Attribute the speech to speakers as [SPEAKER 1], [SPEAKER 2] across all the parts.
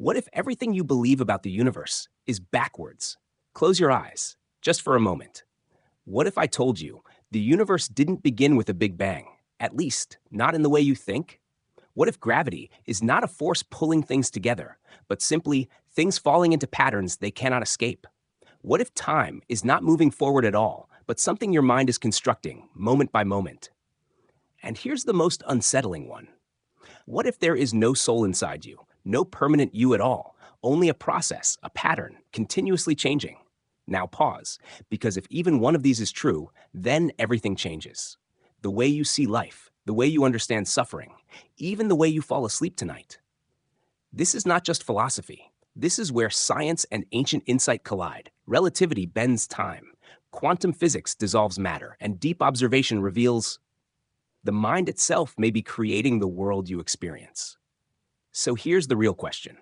[SPEAKER 1] What if everything you believe about the universe is backwards? Close your eyes, just for a moment. What if I told you the universe didn't begin with a big bang, at least not in the way you think? What if gravity is not a force pulling things together, but simply things falling into patterns they cannot escape? What if time is not moving forward at all, but something your mind is constructing moment by moment? And here's the most unsettling one. What if there is no soul inside you, no permanent you at all, only a process, a pattern, continuously changing? Now pause, because if even one of these is true, then everything changes. The way you see life, the way you understand suffering, even the way you fall asleep tonight. This is not just philosophy. This is where science and ancient insight collide. Relativity bends time. Quantum physics dissolves matter, and deep observation reveals the mind itself may be creating the world you experience. So here's the real question.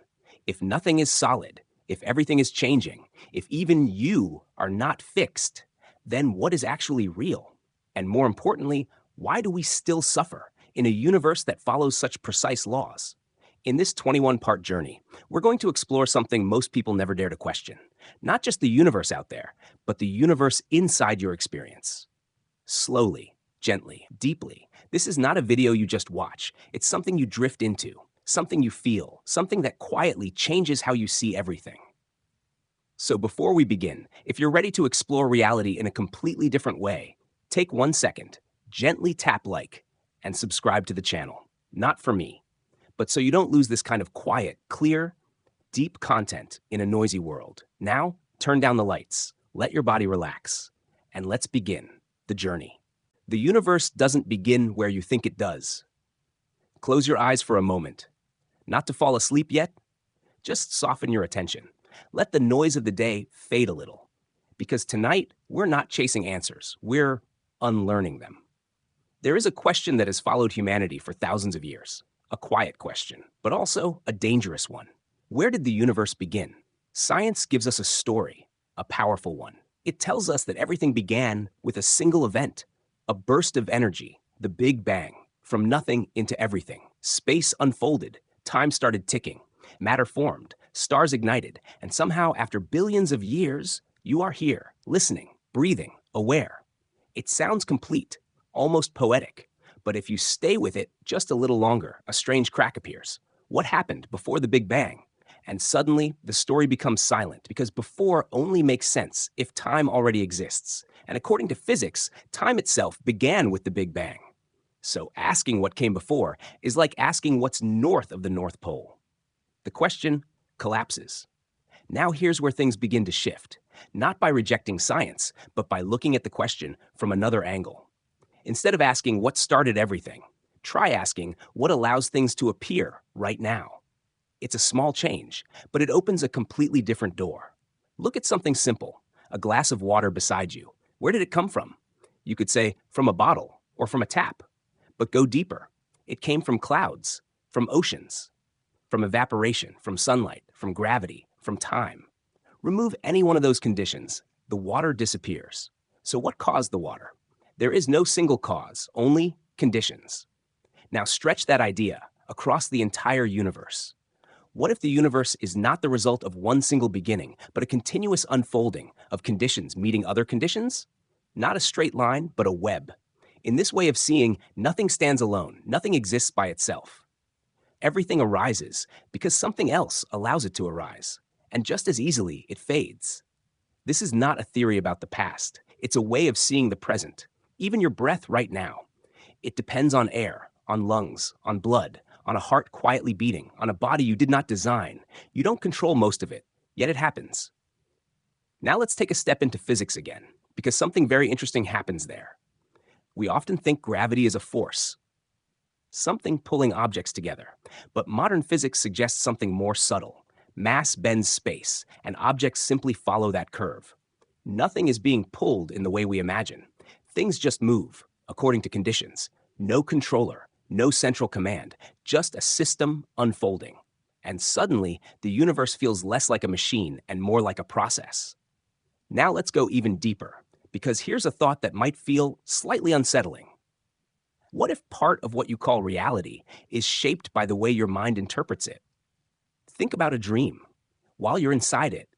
[SPEAKER 1] If nothing is solid, if everything is changing, if even you are not fixed, then what is actually real? And more importantly, why do we still suffer in a universe that follows such precise laws? In this 21-part journey, we're going to explore something most people never dare to question. Not just the universe out there, but the universe inside your experience. Slowly, gently, deeply. This is not a video you just watch. It's something you drift into, something you feel, something that quietly changes how you see everything. So before we begin, if you're ready to explore reality in a completely different way, take 1 second, gently tap like, and subscribe to the channel. Not for me, but so you don't lose this kind of quiet, clear, deep content in a noisy world. Now, turn down the lights, let your body relax, and let's begin the journey. The universe doesn't begin where you think it does. Close your eyes for a moment. Not to fall asleep yet, just soften your attention. Let the noise of the day fade a little. Because tonight, we're not chasing answers, we're unlearning them. There is a question that has followed humanity for thousands of years. A quiet question, but also a dangerous one. Where did the universe begin? Science gives us a story, a powerful one. It tells us that everything began with a single event, a burst of energy, the Big Bang. From nothing into everything. Space unfolded, time started ticking, matter formed, stars ignited, and somehow after billions of years, you are here, listening, breathing, aware. It sounds complete, almost poetic, but if you stay with it just a little longer, a strange crack appears. What happened before the Big Bang? And suddenly, the story becomes silent, because before only makes sense if time already exists. And according to physics, time itself began with the Big Bang. So asking what came before is like asking what's north of the North Pole. The question collapses. Now here's where things begin to shift, not by rejecting science, but by looking at the question from another angle. Instead of asking what started everything, try asking what allows things to appear right now. It's a small change, but it opens a completely different door. Look at something simple, a glass of water beside you. Where did it come from? You could say from a bottle or from a tap. But go deeper. It came from clouds, from oceans, from evaporation, from sunlight, from gravity, from time. Remove any one of those conditions, the water disappears. So what caused the water? There is no single cause, only conditions. Now stretch that idea across the entire universe. What if the universe is not the result of one single beginning, but a continuous unfolding of conditions meeting other conditions? Not a straight line, but a web. In this way of seeing, nothing stands alone, nothing exists by itself. Everything arises because something else allows it to arise, and just as easily, it fades. This is not a theory about the past. It's a way of seeing the present, even your breath right now. It depends on air, on lungs, on blood, on a heart quietly beating, on a body you did not design. You don't control most of it, yet it happens. Now let's take a step into physics again, because something very interesting happens there. We often think gravity is a force, something pulling objects together. But modern physics suggests something more subtle. Mass bends space, and objects simply follow that curve. Nothing is being pulled in the way we imagine. Things just move, according to conditions. No controller, no central command, just a system unfolding. And suddenly, the universe feels less like a machine and more like a process. Now let's go even deeper, because here's a thought that might feel slightly unsettling. What if part of what you call reality is shaped by the way your mind interprets it? Think about a dream. While you're inside it,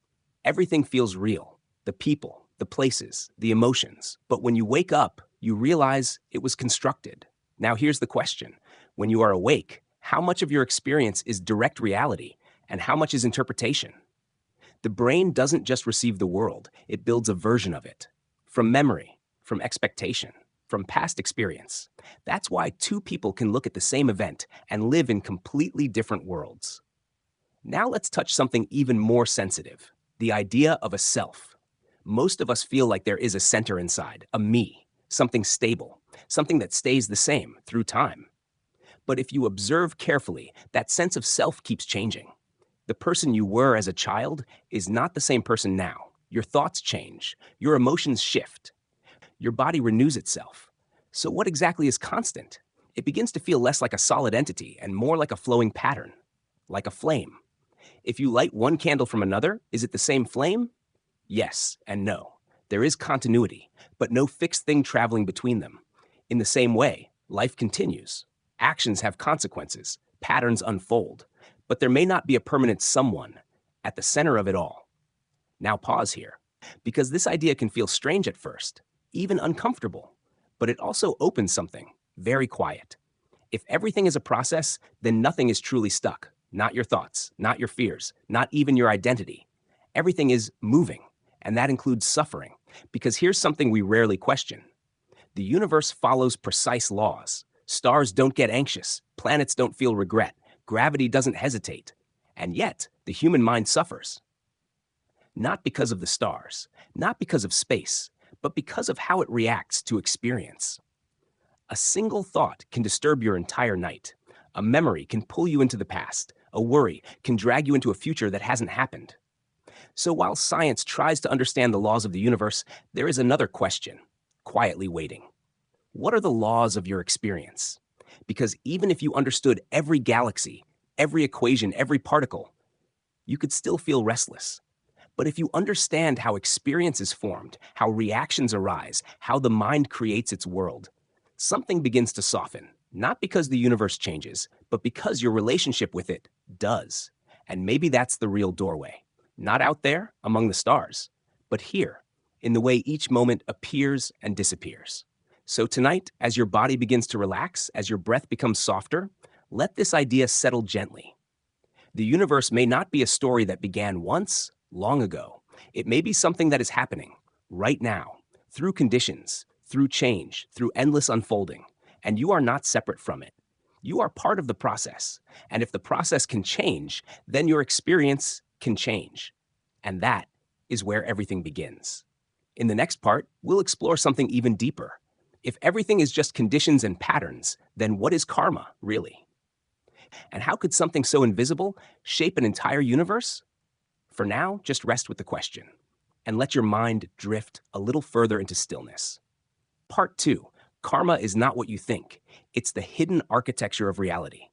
[SPEAKER 1] everything feels real. The people, the places, the emotions. But when you wake up, you realize it was constructed. Now here's the question. When you are awake, how much of your experience is direct reality and how much is interpretation? The brain doesn't just receive the world, it builds a version of it. From memory, from expectation, from past experience. That's why two people can look at the same event and live in completely different worlds. Now let's touch something even more sensitive, the idea of a self. Most of us feel like there is a center inside, a me, something stable, something that stays the same through time. But if you observe carefully, that sense of self keeps changing. The person you were as a child is not the same person now. Your thoughts change, your emotions shift, your body renews itself. So what exactly is constant? It begins to feel less like a solid entity and more like a flowing pattern, like a flame. If you light one candle from another, is it the same flame? Yes and no. There is continuity, but no fixed thing traveling between them. In the same way, life continues. Actions have consequences, patterns unfold, but there may not be a permanent someone at the center of it all. Now pause here, because this idea can feel strange at first, even uncomfortable, but it also opens something very quiet. If everything is a process, then nothing is truly stuck. Not your thoughts, not your fears, not even your identity. Everything is moving, and that includes suffering, because here's something we rarely question. The universe follows precise laws. Stars don't get anxious, planets don't feel regret, gravity doesn't hesitate, and yet the human mind suffers. Not because of the stars, not because of space, but because of how it reacts to experience. A single thought can disturb your entire night. A memory can pull you into the past. A worry can drag you into a future that hasn't happened. So while science tries to understand the laws of the universe, there is another question, quietly waiting. What are the laws of your experience? Because even if you understood every galaxy, every equation, every particle, you could still feel restless. But if you understand how experience is formed, how reactions arise, how the mind creates its world, something begins to soften, not because the universe changes, but because your relationship with it does. And maybe that's the real doorway. Not out there, among the stars, but here, in the way each moment appears and disappears. So tonight, as your body begins to relax, as your breath becomes softer, let this idea settle gently. The universe may not be a story that began once, long ago. It may be something that is happening right now, through conditions, through change, through endless unfolding, and you are not separate from it. You are part of the process, and if the process can change, then your experience can change. And that is where everything begins. In the next part, we'll explore something even deeper. If everything is just conditions and patterns, then what is karma, really? And how could something so invisible shape an entire universe? For now, just rest with the question, and let your mind drift a little further into stillness. Part 2. Karma is not what you think. It's the hidden architecture of reality.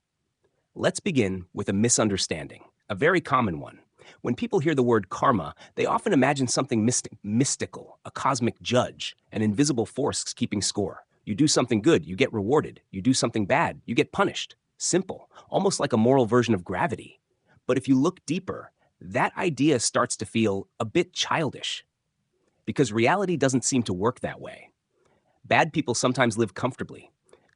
[SPEAKER 1] Let's begin with a misunderstanding, a very common one. When people hear the word karma, they often imagine something mystical, a cosmic judge, an invisible force keeping score. You do something good, you get rewarded. You do something bad, you get punished. Simple, almost like a moral version of gravity. But if you look deeper, that idea starts to feel a bit childish, because reality doesn't seem to work that way. Bad people sometimes live comfortably.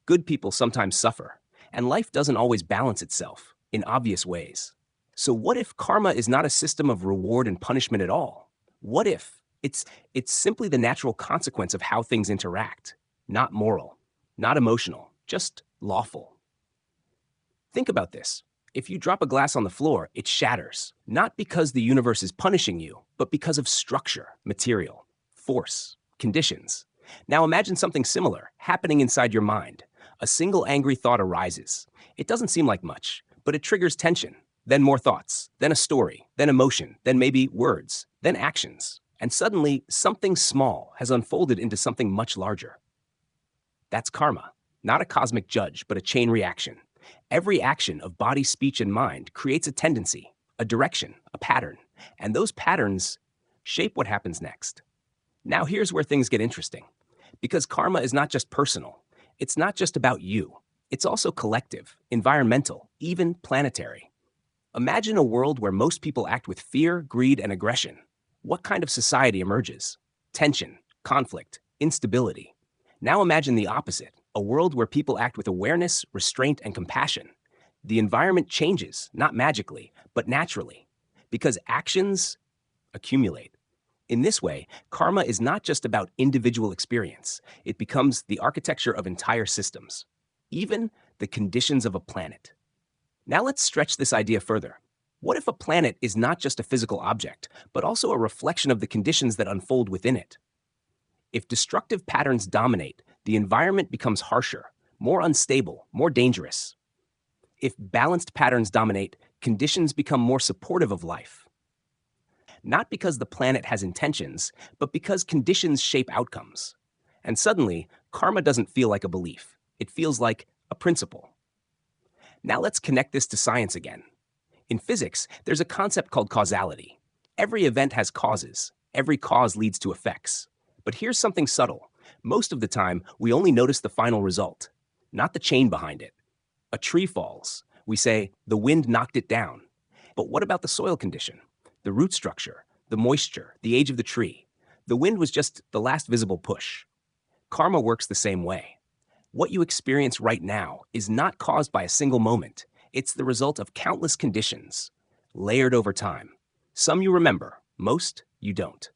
[SPEAKER 1] Good people sometimes suffer. And life doesn't always balance itself in obvious ways. So what if karma is not a system of reward and punishment at all? What if it's simply the natural consequence of how things interact? Not moral, not emotional, just lawful. Think about this. If you drop a glass on the floor, it shatters, not because the universe is punishing you, but because of structure, material, force, conditions. Now imagine something similar happening inside your mind. A single angry thought arises. It doesn't seem like much, but it triggers tension, then more thoughts, then a story, then emotion, then maybe words, then actions. And suddenly, something small has unfolded into something much larger. That's karma, not a cosmic judge, but a chain reaction. Every action of body, speech, and mind creates a tendency, a direction, a pattern, and those patterns shape what happens next. Now here's where things get interesting. Because karma is not just personal. It's not just about you. It's also collective, environmental, even planetary. Imagine a world where most people act with fear, greed, and aggression. What kind of society emerges? Tension, conflict, instability. Now imagine the opposite, a world where people act with awareness, restraint, and compassion. The environment changes, not magically, but naturally, because actions accumulate. In this way, karma is not just about individual experience, it becomes the architecture of entire systems, even the conditions of a planet. Now let's stretch this idea further. What if a planet is not just a physical object, but also a reflection of the conditions that unfold within it? If destructive patterns dominate, the environment becomes harsher, more unstable, more dangerous. If balanced patterns dominate, conditions become more supportive of life. Not because the planet has intentions, but because conditions shape outcomes. And suddenly, karma doesn't feel like a belief. It feels like a principle. Now let's connect this to science again. In physics, there's a concept called causality. Every event has causes. Every cause leads to effects. But here's something subtle. Most of the time, we only notice the final result, not the chain behind it. A tree falls. We say, the wind knocked it down. But what about the soil condition? The root structure, the moisture, the age of the tree? The wind was just the last visible push. Karma works the same way. What you experience right now is not caused by a single moment. It's the result of countless conditions, layered over time. Some you remember, most you don't.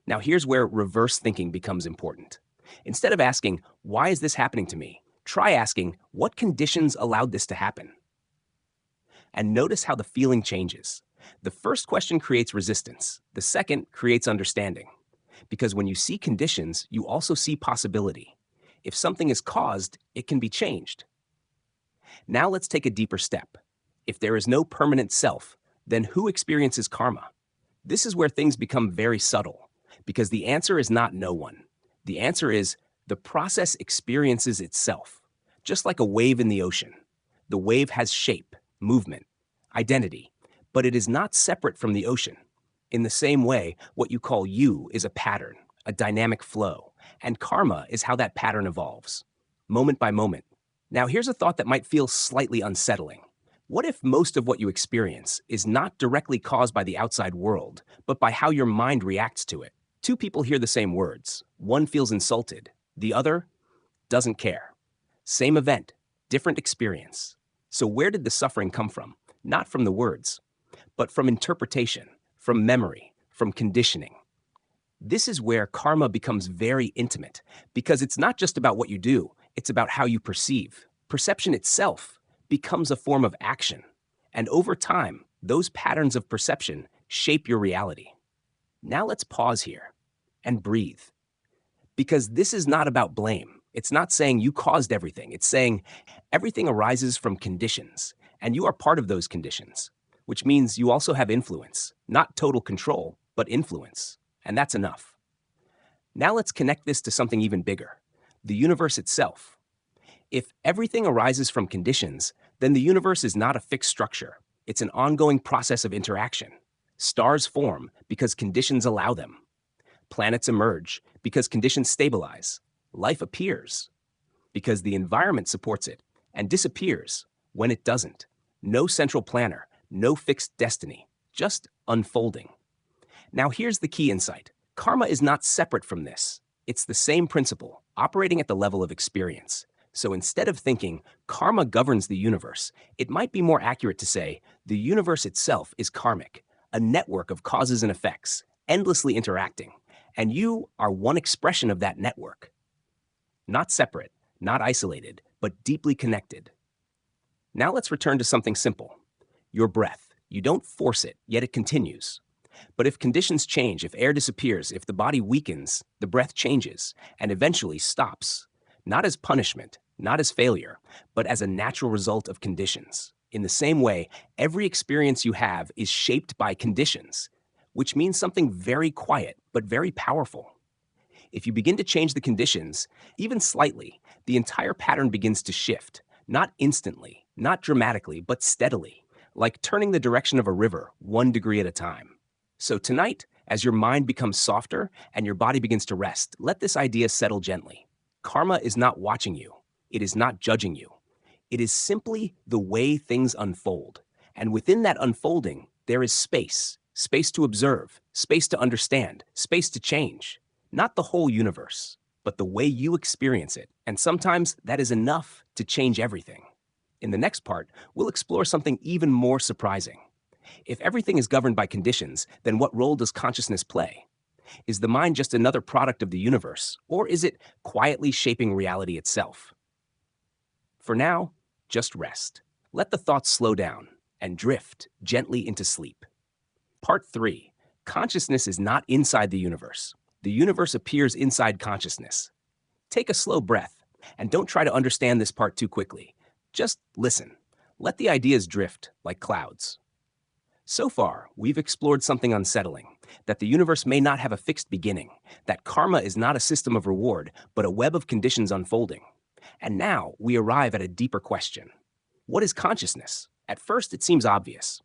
[SPEAKER 1] Now here's where reverse thinking becomes important. Instead of asking, why is this happening to me? Try asking, what conditions allowed this to happen? And notice how the feeling changes. The first question creates resistance. The second creates understanding. Because when you see conditions, you also see possibility. If something is caused, it can be changed. Now let's take a deeper step. If there is no permanent self, then who experiences karma? This is where things become very subtle, because the answer is not no one. The answer is the process experiences itself, just like a wave in the ocean. The wave has shape, movement, identity, but it is not separate from the ocean. In the same way, what you call you is a pattern, a dynamic flow, and karma is how that pattern evolves, moment by moment. Now, here's a thought that might feel slightly unsettling. What if most of what you experience is not directly caused by the outside world, but by how your mind reacts to it? Two people hear the same words. One feels insulted. The other doesn't care. Same event, different experience. So where did the suffering come from? Not from the words, but from interpretation, from memory, from conditioning. This is where karma becomes very intimate, because it's not just about what you do, it's about how you perceive. Perception itself becomes a form of action, and over time, those patterns of perception shape your reality. Now let's pause here and breathe, because this is not about blame. It's not saying you caused everything. It's saying everything arises from conditions, and you are part of those conditions, which means you also have influence, not total control, but influence. And that's enough. Now let's connect this to something even bigger, the universe itself. If everything arises from conditions, then the universe is not a fixed structure. It's an ongoing process of interaction. Stars form because conditions allow them. Planets emerge because conditions stabilize. Life appears because the environment supports it and disappears when it doesn't. No central planner, no fixed destiny, just unfolding. Now here's the key insight. Karma is not separate from this. It's the same principle, operating at the level of experience. So instead of thinking karma governs the universe, it might be more accurate to say the universe itself is karmic, a network of causes and effects, endlessly interacting. And you are one expression of that network. Not separate, not isolated, but deeply connected. Now let's return to something simple. Your breath. You don't force it, yet it continues. But if conditions change, if air disappears, if the body weakens, the breath changes and eventually stops. Not as punishment, not as failure, but as a natural result of conditions. In the same way, every experience you have is shaped by conditions, which means something very quiet, but very powerful. If you begin to change the conditions, even slightly, the entire pattern begins to shift, not instantly, not dramatically, but steadily, like turning the direction of a river 1 degree at a time. So tonight, as your mind becomes softer and your body begins to rest, let this idea settle gently. Karma is not watching you. It is not judging you. It is simply the way things unfold. And within that unfolding, there is space, space to observe, space to understand, space to change. Not the whole universe, but the way you experience it. And sometimes that is enough to change everything. In the next part, we'll explore something even more surprising. If everything is governed by conditions, then what role does consciousness play? Is the mind just another product of the universe, or is it quietly shaping reality itself? For now, just rest. Let the thoughts slow down and drift gently into sleep. Part 3. Consciousness is not inside the universe. The universe appears inside consciousness. Take a slow breath, and don't try to understand this part too quickly. Just listen. Let the ideas drift like clouds. So far, we've explored something unsettling, that the universe may not have a fixed beginning, that karma is not a system of reward, but a web of conditions unfolding. And now we arrive at a deeper question. What is consciousness? At first, it seems obvious.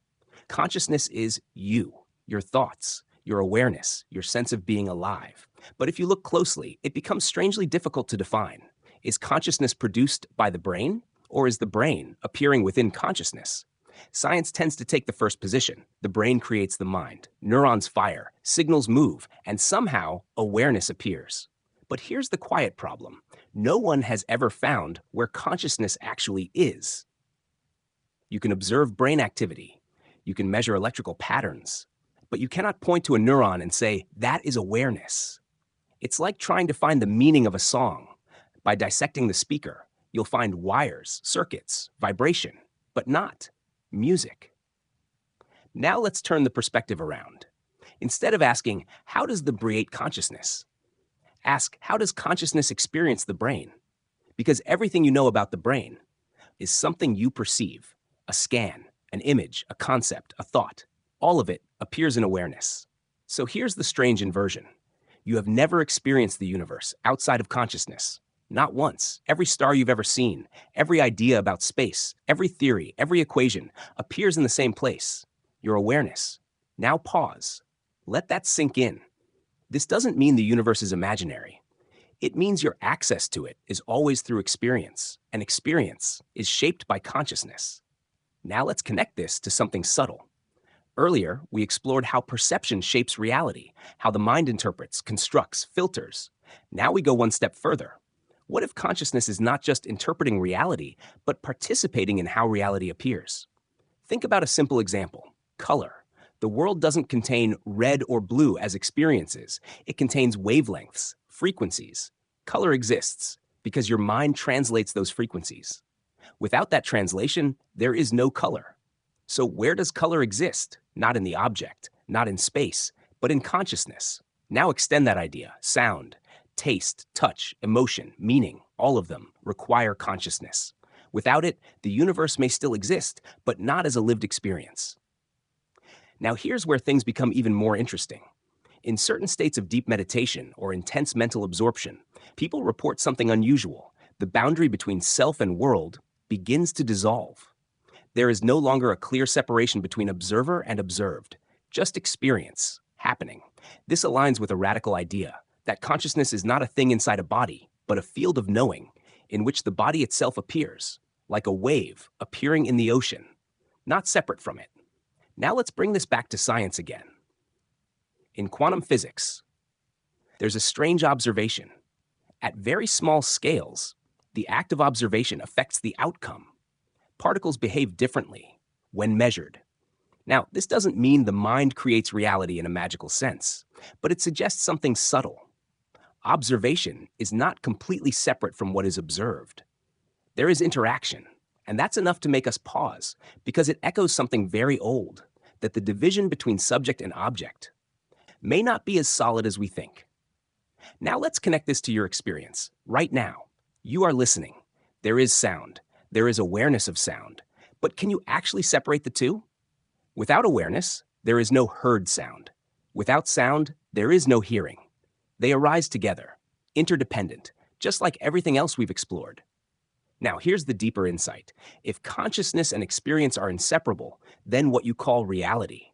[SPEAKER 1] Consciousness is you, your thoughts, your awareness, your sense of being alive. But if you look closely, it becomes strangely difficult to define. Is consciousness produced by the brain, or is the brain appearing within consciousness? Science tends to take the first position. The brain creates the mind, neurons fire, signals move, and somehow awareness appears. But here's the quiet problem. No one has ever found where consciousness actually is. You can observe brain activity. You can measure electrical patterns. But you cannot point to a neuron and say, that is awareness. It's like trying to find the meaning of a song. By dissecting the speaker, you'll find wires, circuits, vibration, but not music. Now let's turn the perspective around. Instead of asking, how does the brain create consciousness? Ask, how does consciousness experience the brain? Because everything you know about the brain is something you perceive, a scan, an image, a concept, a thought. All of it appears in awareness. So here's the strange inversion. You have never experienced the universe outside of consciousness. Not once. Every star you've ever seen, every idea about space, every theory, every equation appears in the same place, your awareness. Now pause. Let that sink in. This doesn't mean the universe is imaginary. It means your access to it is always through experience, and experience is shaped by consciousness. Now let's connect this to something subtle. Earlier, we explored how perception shapes reality, how the mind interprets, constructs, filters. Now we go one step further. What if consciousness is not just interpreting reality, but participating in how reality appears? Think about a simple example. Color. The world doesn't contain red or blue as experiences. It contains wavelengths, frequencies. Color exists because your mind translates those frequencies. Without that translation, there is no color. So where does color exist? Not in the object, not in space, but in consciousness. Now extend that idea. Sound, taste, touch, emotion, meaning, all of them require consciousness. Without it, the universe may still exist, but not as a lived experience. Now here's where things become even more interesting. In certain states of deep meditation or intense mental absorption, people report something unusual. The boundary between self and world begins to dissolve. There is no longer a clear separation between observer and observed, just experience happening. This aligns with a radical idea that consciousness is not a thing inside a body, but a field of knowing in which the body itself appears, like a wave appearing in the ocean, not separate from it. Now let's bring this back to science again. In quantum physics, there's a strange observation. At very small scales, the act of observation affects the outcome. Particles behave differently when measured. Now, this doesn't mean the mind creates reality in a magical sense, but it suggests something subtle. Observation is not completely separate from what is observed. There is interaction, and that's enough to make us pause, because it echoes something very old, that the division between subject and object may not be as solid as we think. Now let's connect this to your experience. Right now, you are listening. There is sound. There is awareness of sound. But can you actually separate the two? Without awareness, there is no heard sound. Without sound, there is no hearing. They arise together, interdependent, just like everything else we've explored. Now, here's the deeper insight. If consciousness and experience are inseparable, then what you call reality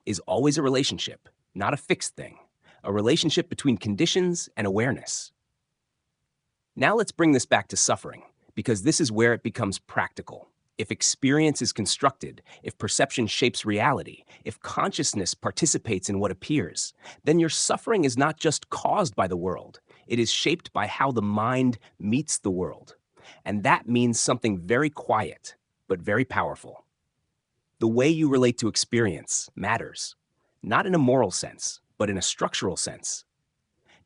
[SPEAKER 1] is always a relationship, not a fixed thing, a relationship between conditions and awareness. Now let's bring this back to suffering, because this is where it becomes practical. If experience is constructed, if perception shapes reality, if consciousness participates in what appears, then your suffering is not just caused by the world, it is shaped by how the mind meets the world. And that means something very quiet, but very powerful. The way you relate to experience matters, not in a moral sense, but in a structural sense.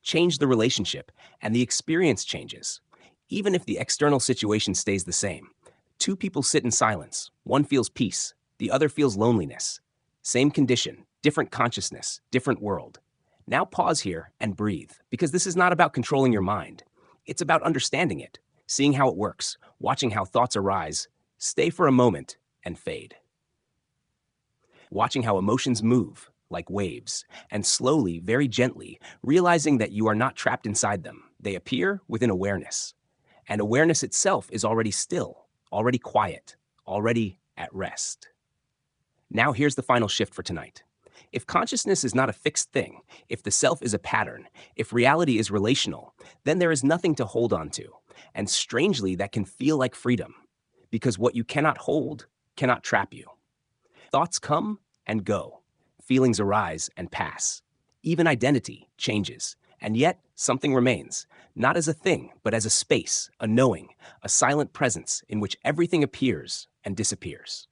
[SPEAKER 1] Change the relationship, and the experience changes, even if the external situation stays the same. Two people sit in silence. One feels peace, the other feels loneliness. Same condition, different consciousness, different world. Now pause here and breathe, because this is not about controlling your mind. It's about understanding it, seeing how it works, watching how thoughts arise, stay for a moment, and fade. Watching how emotions move, like waves, and slowly, very gently, realizing that you are not trapped inside them. They appear within awareness. And awareness itself is already still, already quiet, already at rest. Now here's the final shift for tonight. If consciousness is not a fixed thing, if the self is a pattern, if reality is relational, then there is nothing to hold on to. And strangely, that can feel like freedom, because what you cannot hold cannot trap you. Thoughts come and go. Feelings arise and pass. Even identity changes. And yet, something remains, not as a thing, but as a space, a knowing, a silent presence in which everything appears and disappears.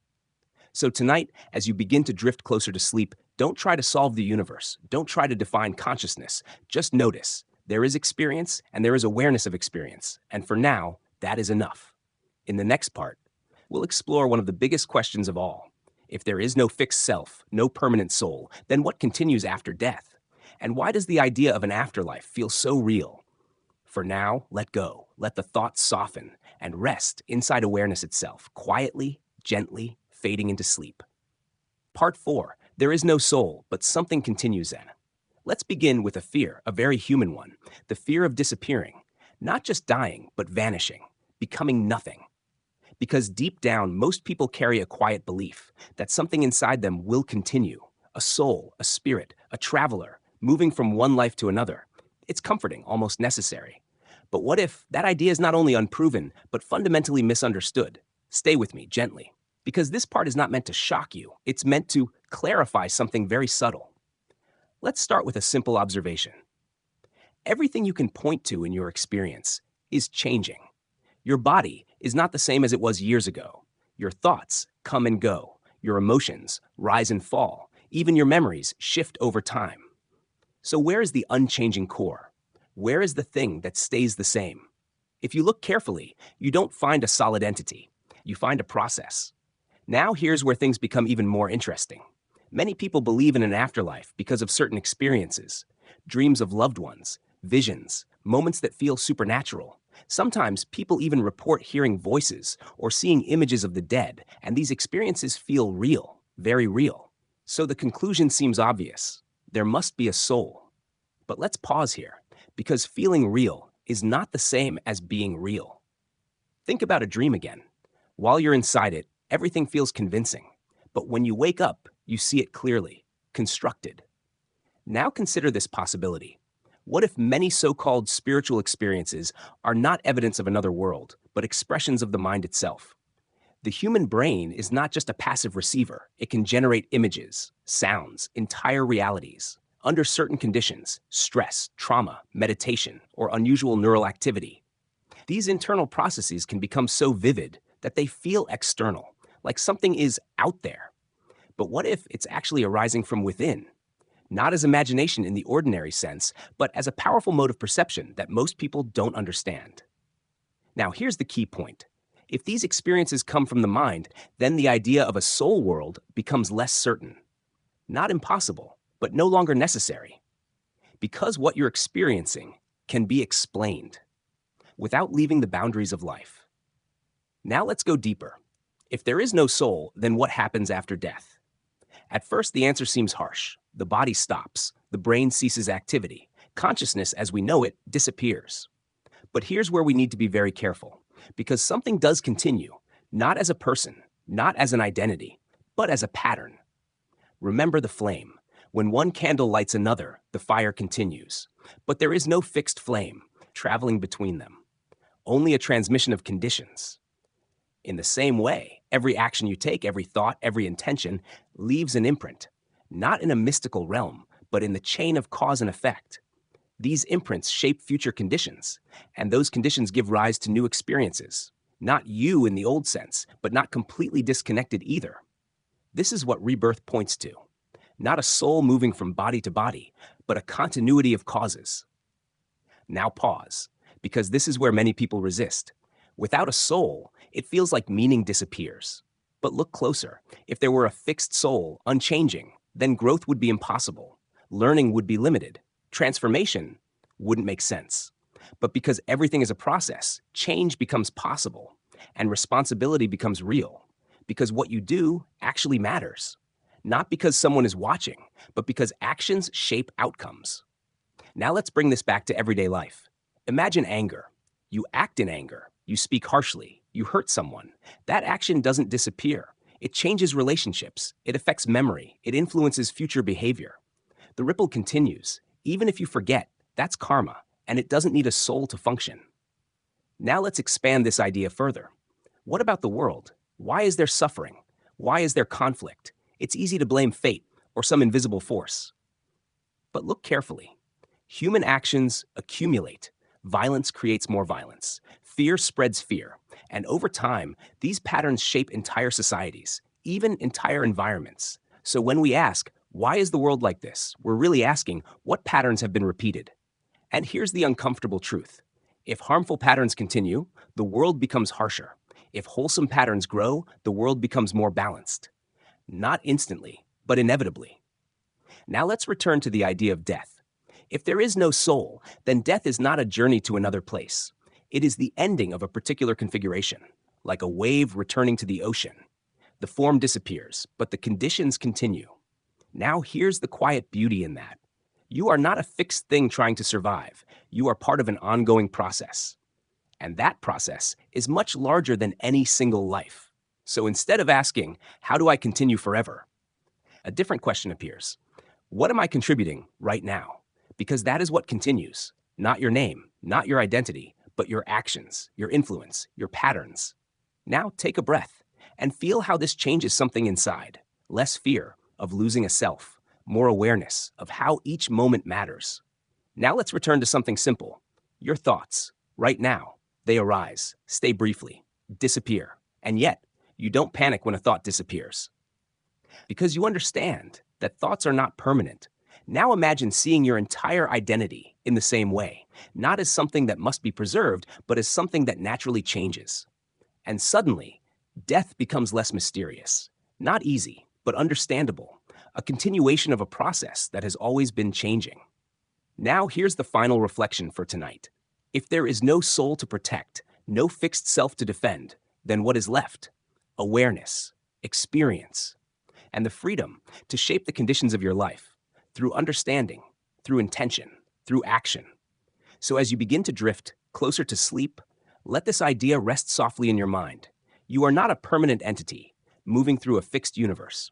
[SPEAKER 1] So tonight, as you begin to drift closer to sleep, don't try to solve the universe. Don't try to define consciousness. Just notice. There is experience and there is awareness of experience. And for now, that is enough. In the next part, we'll explore one of the biggest questions of all. If there is no fixed self, no permanent soul, then what continues after death? And why does the idea of an afterlife feel so real? For now, let go. Let the thoughts soften and rest inside awareness itself, quietly, gently, fading into sleep. Part 4. There is no soul, but something continues then. Let's begin with a fear, a very human one. The fear of disappearing. Not just dying, but vanishing, becoming nothing. Because deep down, most people carry a quiet belief that something inside them will continue. A soul, a spirit, a traveler, moving from one life to another. It's comforting, almost necessary. But what if that idea is not only unproven, but fundamentally misunderstood? Stay with me, gently. Because this part is not meant to shock you. It's meant to clarify something very subtle. Let's start with a simple observation. Everything you can point to in your experience is changing. Your body is not the same as it was years ago. Your thoughts come and go. Your emotions rise and fall. Even your memories shift over time. So where is the unchanging core? Where is the thing that stays the same? If you look carefully, you don't find a solid entity. You find a process. Now here's where things become even more interesting. Many people believe in an afterlife because of certain experiences, dreams of loved ones, visions, moments that feel supernatural. Sometimes people even report hearing voices or seeing images of the dead, and these experiences feel real, very real. So the conclusion seems obvious. There must be a soul. But let's pause here, because feeling real is not the same as being real. Think about a dream again. While you're inside it, everything feels convincing. But when you wake up, you see it clearly, constructed. Now consider this possibility. What if many so-called spiritual experiences are not evidence of another world, but expressions of the mind itself? The human brain is not just a passive receiver. It can generate images, sounds, entire realities. Under certain conditions, stress, trauma, meditation, or unusual neural activity. These internal processes can become so vivid that they feel external, like something is out there. But what if it's actually arising from within? Not as imagination in the ordinary sense, but as a powerful mode of perception that most people don't understand. Now, here's the key point. If these experiences come from the mind, then the idea of a soul world becomes less certain. Not impossible, but no longer necessary. Because what you're experiencing can be explained without leaving the boundaries of life. Now let's go deeper. If there is no soul, then what happens after death? At first, the answer seems harsh. The body stops. The brain ceases activity. Consciousness, as we know it, disappears. But here's where we need to be very careful, because something does continue, not as a person, not as an identity, but as a pattern. Remember the flame. When one candle lights another, the fire continues. But there is no fixed flame traveling between them, only a transmission of conditions. In the same way, every action you take, every thought, every intention leaves an imprint, not in a mystical realm, but in the chain of cause and effect. These imprints shape future conditions, and those conditions give rise to new experiences. Not you in the old sense, but not completely disconnected either. This is what rebirth points to. Not a soul moving from body to body, but a continuity of causes. Now pause, because this is where many people resist. Without a soul, it feels like meaning disappears. But look closer. If there were a fixed soul, unchanging, then growth would be impossible. Learning would be limited. Transformation wouldn't make sense. But because everything is a process, change becomes possible, and responsibility becomes real. Because what you do actually matters. Not because someone is watching, but because actions shape outcomes. Now let's bring this back to everyday life. Imagine anger. You act in anger. You speak harshly. You hurt someone. That action doesn't disappear. It changes relationships. It affects memory. It influences future behavior. The ripple continues. Even if you forget, that's karma, and it doesn't need a soul to function. Now let's expand this idea further. What about the world? Why is there suffering? Why is there conflict? It's easy to blame fate or some invisible force. But look carefully. Human actions accumulate. Violence creates more violence. Fear spreads fear. And over time, these patterns shape entire societies, even entire environments. So when we ask, why is the world like this? We're really asking, what patterns have been repeated? And here's the uncomfortable truth. If harmful patterns continue, the world becomes harsher. If wholesome patterns grow, the world becomes more balanced. Not instantly, but inevitably. Now let's return to the idea of death. If there is no soul, then death is not a journey to another place. It is the ending of a particular configuration, like a wave returning to the ocean. The form disappears, but the conditions continue. Now here's the quiet beauty in that. You are not a fixed thing trying to survive. You are part of an ongoing process. And that process is much larger than any single life. So instead of asking, how do I continue forever? A different question appears. What am I contributing right now? Because that is what continues. Not your name, not your identity, but your actions, your influence, your patterns. Now take a breath and feel how this changes something inside. Less fear of losing a self, more awareness of how each moment matters. Now let's return to something simple. Your thoughts, right now. They arise, stay briefly, disappear, and yet you don't panic when a thought disappears. Because you understand that thoughts are not permanent. Now imagine seeing your entire identity in the same way, not as something that must be preserved, but as something that naturally changes. And suddenly, death becomes less mysterious. Not easy, but understandable. A continuation of a process that has always been changing. Now here's the final reflection for tonight. If there is no soul to protect, no fixed self to defend, then what is left? Awareness, experience, and the freedom to shape the conditions of your life through understanding, through intention, through action. So as you begin to drift closer to sleep, let this idea rest softly in your mind. You are not a permanent entity moving through a fixed universe.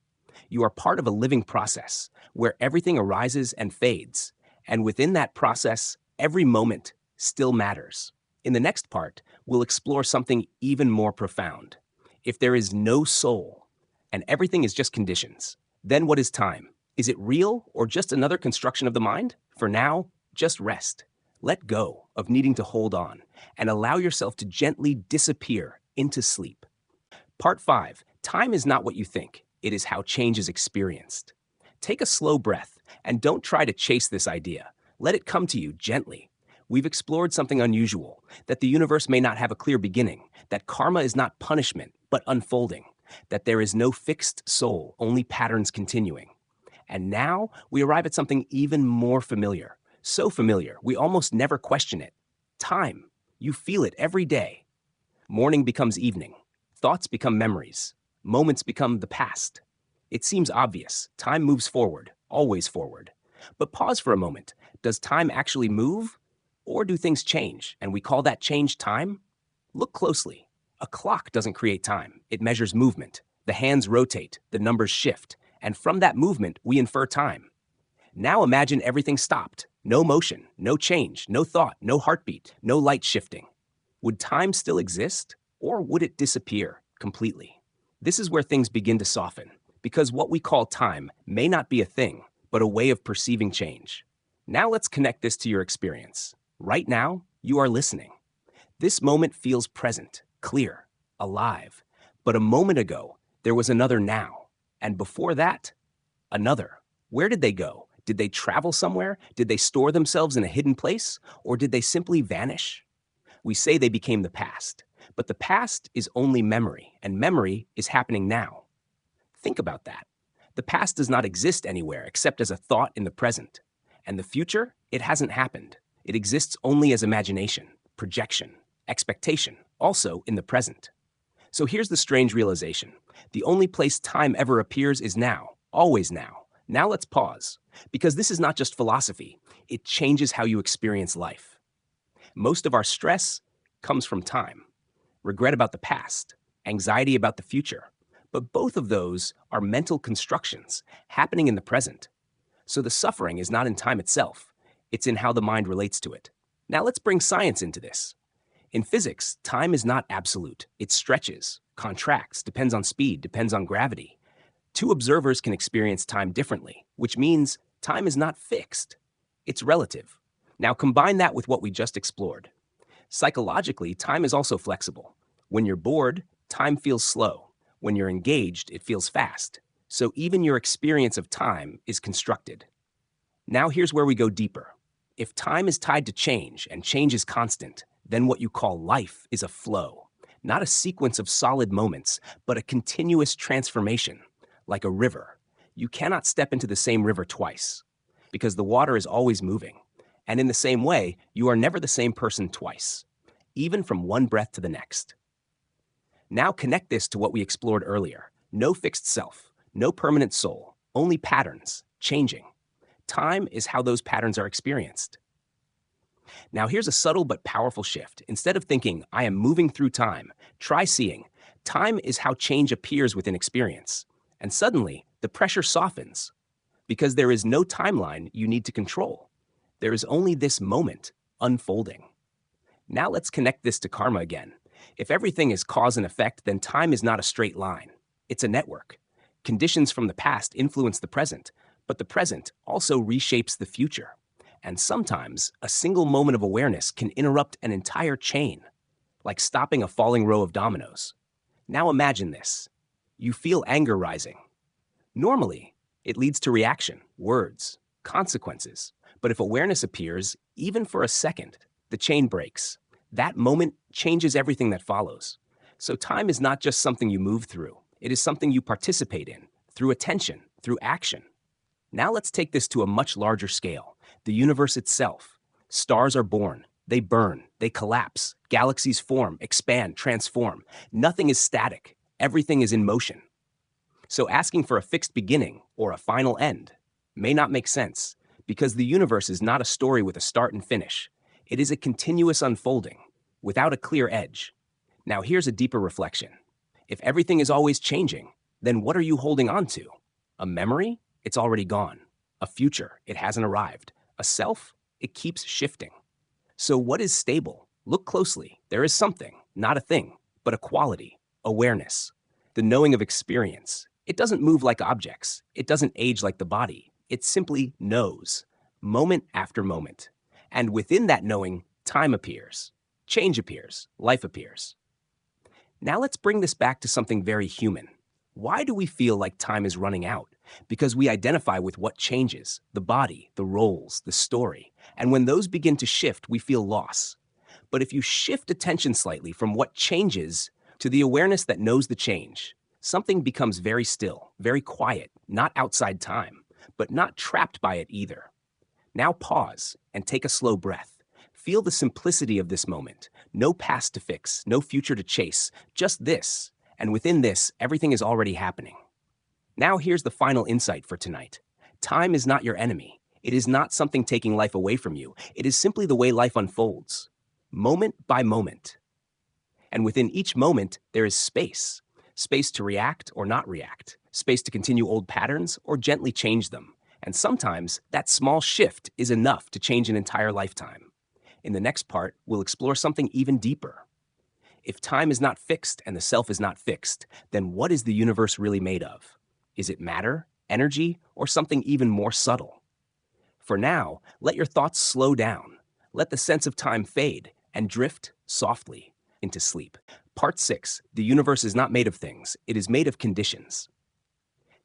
[SPEAKER 1] You are part of a living process where everything arises and fades, and within that process, every moment still matters. In the next part, we'll explore something even more profound. If there is no soul, and everything is just conditions, then what is time? Is it real or just another construction of the mind? For now, just rest. Let go of needing to hold on, and allow yourself to gently disappear into sleep. Part 5. Time is not what you think. It is how change is experienced. Take a slow breath, and don't try to chase this idea. Let it come to you gently. We've explored something unusual, that the universe may not have a clear beginning, that karma is not punishment, but unfolding, that there is no fixed soul, only patterns continuing. And now we arrive at something even more familiar, so familiar we almost never question it. Time. You feel it every day. Morning becomes evening. Thoughts become memories. Moments become the past. It seems obvious. Time moves forward, always forward. But pause for a moment. Does time actually move? Or do things change, and we call that change time? Look closely. A clock doesn't create time. It measures movement. The hands rotate, the numbers shift, and from that movement, we infer time. Now imagine everything stopped. No motion, no change, no thought, no heartbeat, no light shifting. Would time still exist, or would it disappear? completely. This is where things begin to soften, because what we call time may not be a thing, but a way of perceiving change. Now let's connect this to your experience. Right now, you are listening. This moment feels present, clear, alive. But a moment ago, there was another now. And before that, another. Where did they go? Did they travel somewhere? Did they store themselves in a hidden place? Or did they simply vanish? We say they became the past, but the past is only memory, and memory is happening now. Think about that. The past does not exist anywhere except as a thought in the present. And the future, it hasn't happened. It exists only as imagination, projection, expectation, also in the present. So here's the strange realization. The only place time ever appears is now, always now. Now let's pause, because this is not just philosophy. It changes how you experience life. Most of our stress comes from time, regret about the past, anxiety about the future. But both of those are mental constructions happening in the present. So the suffering is not in time itself, it's in how the mind relates to it. Now let's bring science into this. In physics, time is not absolute. It stretches, contracts, depends on speed, depends on gravity. Two observers can experience time differently, which means time is not fixed. It's relative. Now combine that with what we just explored. Psychologically, time is also flexible. When you're bored, time feels slow. When you're engaged, it feels fast. So even your experience of time is constructed. Now here's where we go deeper. If time is tied to change and change is constant, then what you call life is a flow, not a sequence of solid moments, but a continuous transformation, like a river. You cannot step into the same river twice, because the water is always moving. And in the same way, you are never the same person twice, even from one breath to the next. Now connect this to what we explored earlier. No fixed self, no permanent soul, only patterns, changing. Time is how those patterns are experienced. Now here's a subtle but powerful shift. Instead of thinking, I am moving through time, try seeing, time is how change appears within experience. And suddenly, the pressure softens, because there is no timeline you need to control. There is only this moment unfolding. Now let's connect this to karma again. If everything is cause and effect, then time is not a straight line. It's a network. Conditions from the past influence the present, but the present also reshapes the future. And sometimes, a single moment of awareness can interrupt an entire chain, like stopping a falling row of dominoes. Now imagine this. You feel anger rising. Normally, it leads to reaction, words, consequences. But if awareness appears, even for a second, the chain breaks. That moment changes everything that follows. So time is not just something you move through. It is something you participate in, through attention, through action. Now let's take this to a much larger scale. The universe itself. Stars are born, they burn, they collapse. Galaxies form, expand, transform. Nothing is static. Everything is in motion. So asking for a fixed beginning or a final end may not make sense, because the universe is not a story with a start and finish. It is a continuous unfolding, without a clear edge. Now here's a deeper reflection. If everything is always changing, then what are you holding on to? A memory? It's already gone. A future? It hasn't arrived. A self? It keeps shifting. So what is stable? Look closely. There is something, not a thing, but a quality, awareness, the knowing of experience. It doesn't move like objects. It doesn't age like the body. It simply knows, moment after moment. And within that knowing, time appears, change appears, life appears. Now let's bring this back to something very human. Why do we feel like time is running out? Because we identify with what changes, the body, the roles, the story. And when those begin to shift, we feel loss. But if you shift attention slightly from what changes to the awareness that knows the change, something becomes very still, very quiet, not outside time, but not trapped by it either. Now pause and take a slow breath. Feel the simplicity of this moment. No past to fix, no future to chase, just this. And within this, everything is already happening. Now here's the final insight for tonight. Time is not your enemy. It is not something taking life away from you. It is simply the way life unfolds, moment by moment. And within each moment, there is space. Space to react or not react. Space to continue old patterns or gently change them. And sometimes that small shift is enough to change an entire lifetime. In the next part, we'll explore something even deeper. If time is not fixed and the self is not fixed, then what is the universe really made of? Is it matter, energy, or something even more subtle? For now, let your thoughts slow down. Let the sense of time fade and drift softly into sleep. Part 6. The universe is not made of things, it is made of conditions.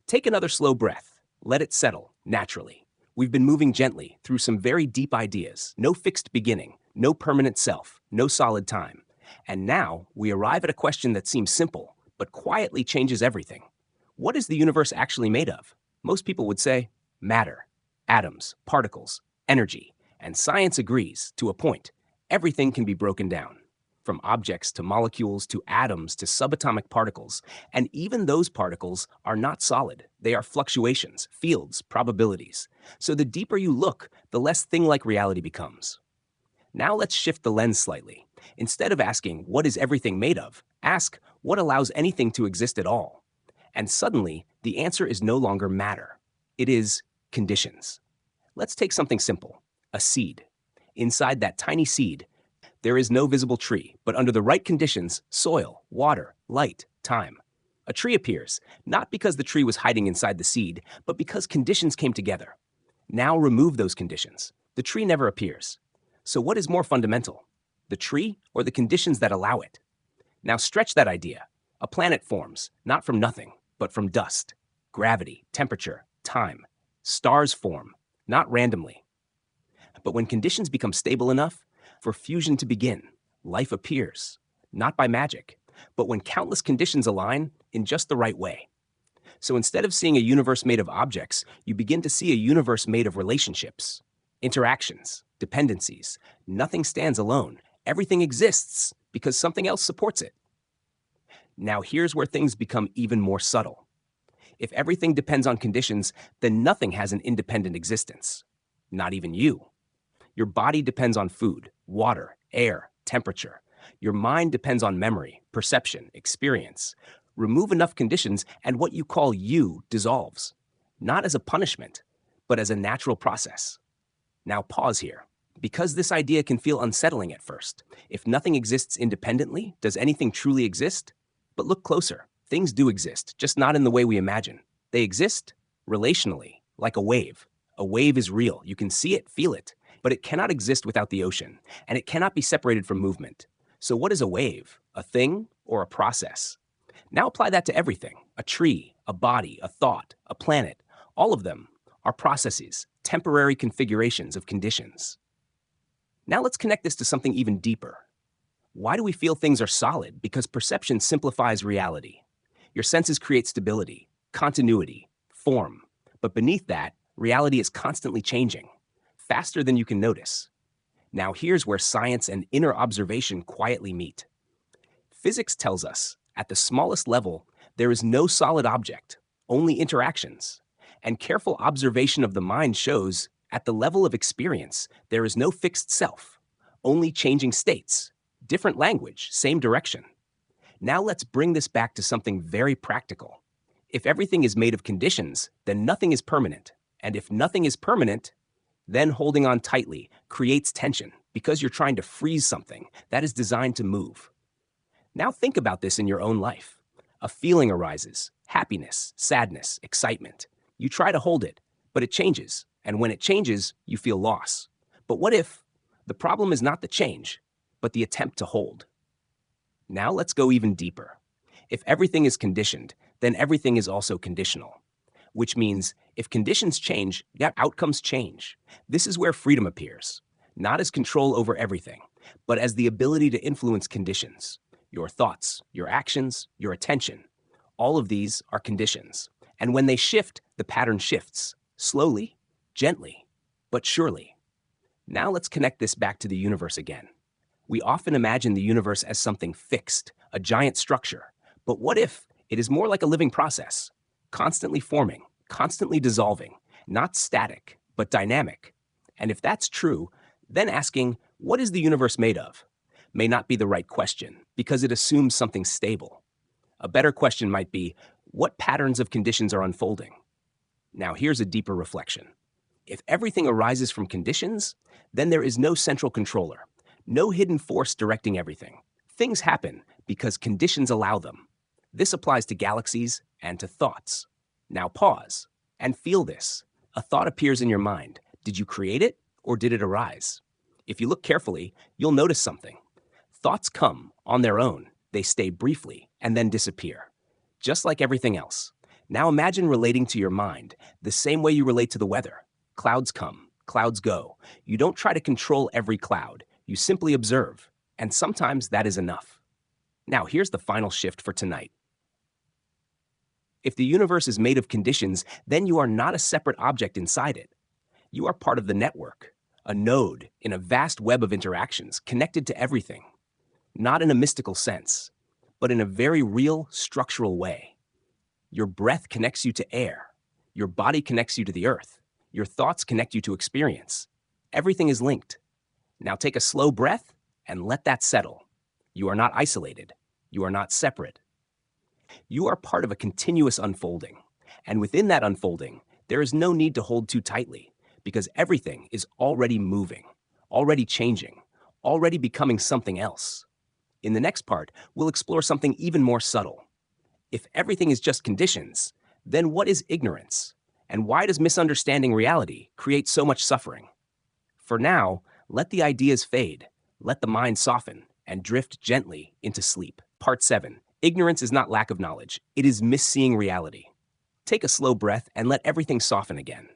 [SPEAKER 1] Take another slow breath. Let it settle naturally. We've been moving gently through some very deep ideas. No fixed beginning, no permanent self, no solid time. And now we arrive at a question that seems simple, but quietly changes everything. What is the universe actually made of? Most people would say matter, atoms, particles, energy. And science agrees, to a point. Everything can be broken down, from objects to molecules to atoms to subatomic particles. And even those particles are not solid. They are fluctuations, fields, probabilities. So the deeper you look, the less thing-like reality becomes. Now let's shift the lens slightly. Instead of asking, what is everything made of? Ask, what allows anything to exist at all? And suddenly, the answer is no longer matter. It is conditions. Let's take something simple, a seed. Inside that tiny seed, there is no visible tree, but under the right conditions, soil, water, light, time. A tree appears, not because the tree was hiding inside the seed, but because conditions came together. Now remove those conditions. The tree never appears. So what is more fundamental, the tree or the conditions that allow it? Now stretch that idea. A planet forms, not from nothing, but from dust, gravity, temperature, time. Stars form, not randomly. But when conditions become stable enough for fusion to begin, life appears, not by magic, but when countless conditions align in just the right way. So instead of seeing a universe made of objects, you begin to see a universe made of relationships, interactions, dependencies. Nothing stands alone. Everything exists because something else supports it. Now here's where things become even more subtle. If everything depends on conditions, then nothing has an independent existence. Not even you. Your body depends on food, water, air, temperature. Your mind depends on memory, perception, experience. Remove enough conditions and what you call you dissolves. Not as a punishment, but as a natural process. Now pause here, because this idea can feel unsettling at first. If nothing exists independently, does anything truly exist? But look closer. Things do exist, just not in the way we imagine. They exist relationally, like a wave. A wave is real. You can see it, feel it, but it cannot exist without the ocean, and it cannot be separated from movement. So what is a wave? A thing or a process? Now apply that to everything. A tree, a body, a thought, a planet. All of them are processes, temporary configurations of conditions. Now let's connect this to something even deeper. Why do we feel things are solid? Because perception simplifies reality. Your senses create stability, continuity, form. But beneath that, reality is constantly changing, faster than you can notice. Now here's where science and inner observation quietly meet. Physics tells us, at the smallest level, there is no solid object, only interactions. And careful observation of the mind shows, at the level of experience, there is no fixed self, only changing states, different language, same direction. Now let's bring this back to something very practical. If everything is made of conditions, then nothing is permanent. And if nothing is permanent, then holding on tightly creates tension because you're trying to freeze something that is designed to move. Now think about this in your own life. A feeling arises, happiness, sadness, excitement. You try to hold it, but it changes. And when it changes, you feel loss. But what if the problem is not the change, but the attempt to hold? Now let's go even deeper. If everything is conditioned, then everything is also conditional. Which means if conditions change, outcomes change. This is where freedom appears, not as control over everything, but as the ability to influence conditions. Your thoughts, your actions, your attention. All of these are conditions. And when they shift, the pattern shifts. Slowly, gently, but surely. Now let's connect this back to the universe again. We often imagine the universe as something fixed, a giant structure. But what if it is more like a living process, constantly forming, constantly dissolving, not static, but dynamic? And if that's true, then asking, what is the universe made of, may not be the right question because it assumes something stable. A better question might be, what patterns of conditions are unfolding? Now here's a deeper reflection. If everything arises from conditions, then there is no central controller, no hidden force directing everything. Things happen because conditions allow them. This applies to galaxies and to thoughts. Now pause and feel this. A thought appears in your mind. Did you create it or did it arise? If you look carefully, you'll notice something. Thoughts come on their own. They stay briefly and then disappear, just like everything else. Now imagine relating to your mind the same way you relate to the weather. Clouds come, clouds go. You don't try to control every cloud. You simply observe, and sometimes that is enough. Now here's the final shift for tonight. If the universe is made of conditions, then you are not a separate object inside it. You are part of the network, a node in a vast web of interactions connected to everything. Not in a mystical sense, but in a very real, structural way. Your breath connects you to air. Your body connects you to the earth. Your thoughts connect you to experience. Everything is linked. Now take a slow breath and let that settle. You are not isolated. You are not separate. You are part of a continuous unfolding. And within that unfolding, there is no need to hold too tightly, because everything is already moving, already changing, already becoming something else. In the next part, we'll explore something even more subtle. If everything is just conditions, then what is ignorance? And why does misunderstanding reality create so much suffering? For now, let the ideas fade, let the mind soften, and drift gently into sleep. Part 7. Ignorance is not lack of knowledge, it is misseeing reality. Take a slow breath and let everything soften again.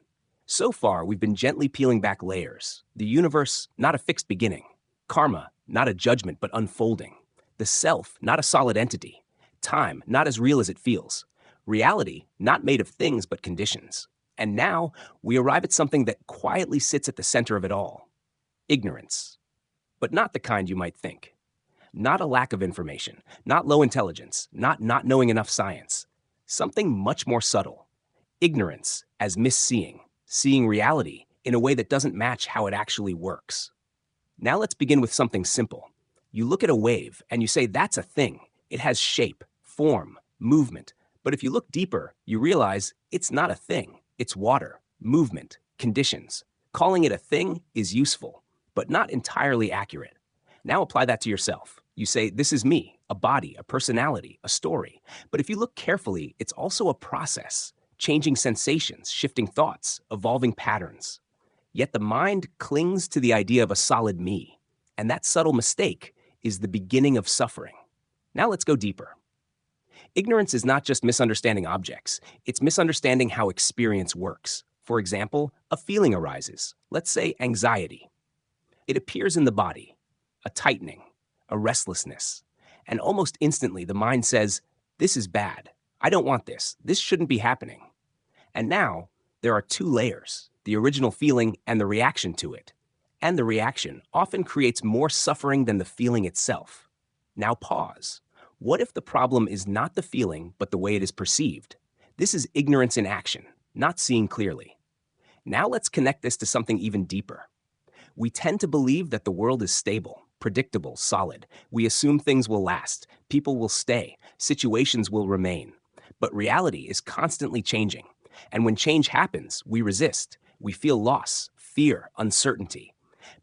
[SPEAKER 1] So far, we've been gently peeling back layers. The universe, not a fixed beginning. Karma, not a judgment, but unfolding. The self, not a solid entity. Time, not as real as it feels. Reality, not made of things, but conditions. And now, we arrive at something that quietly sits at the center of it all. Ignorance. But not the kind you might think. Not a lack of information, not low intelligence, not knowing enough science. Something much more subtle. Ignorance as misseeing, seeing reality in a way that doesn't match how it actually works. Now let's begin with something simple. You look at a wave and you say that's a thing. It has shape, form, movement. But if you look deeper, you realize it's not a thing. It's water, movement, conditions. Calling it a thing is useful, but not entirely accurate. Now apply that to yourself. You say, this is me, a body, a personality, a story. But if you look carefully, it's also a process, changing sensations, shifting thoughts, evolving patterns. Yet the mind clings to the idea of a solid me, and that subtle mistake is the beginning of suffering. Now let's go deeper. Ignorance is not just misunderstanding objects, it's misunderstanding how experience works. For example, a feeling arises, let's say anxiety. It appears in the body, a tightening, a restlessness, and almost instantly the mind says, this is bad, I don't want this, this shouldn't be happening. And now, there are two layers, the original feeling and the reaction to it. And the reaction often creates more suffering than the feeling itself. Now pause. What if the problem is not the feeling, but the way it is perceived? This is ignorance in action, not seeing clearly. Now let's connect this to something even deeper. We tend to believe that the world is stable, predictable, solid. We assume things will last, people will stay, situations will remain. But reality is constantly changing. And when change happens, we resist. We feel loss, fear, uncertainty.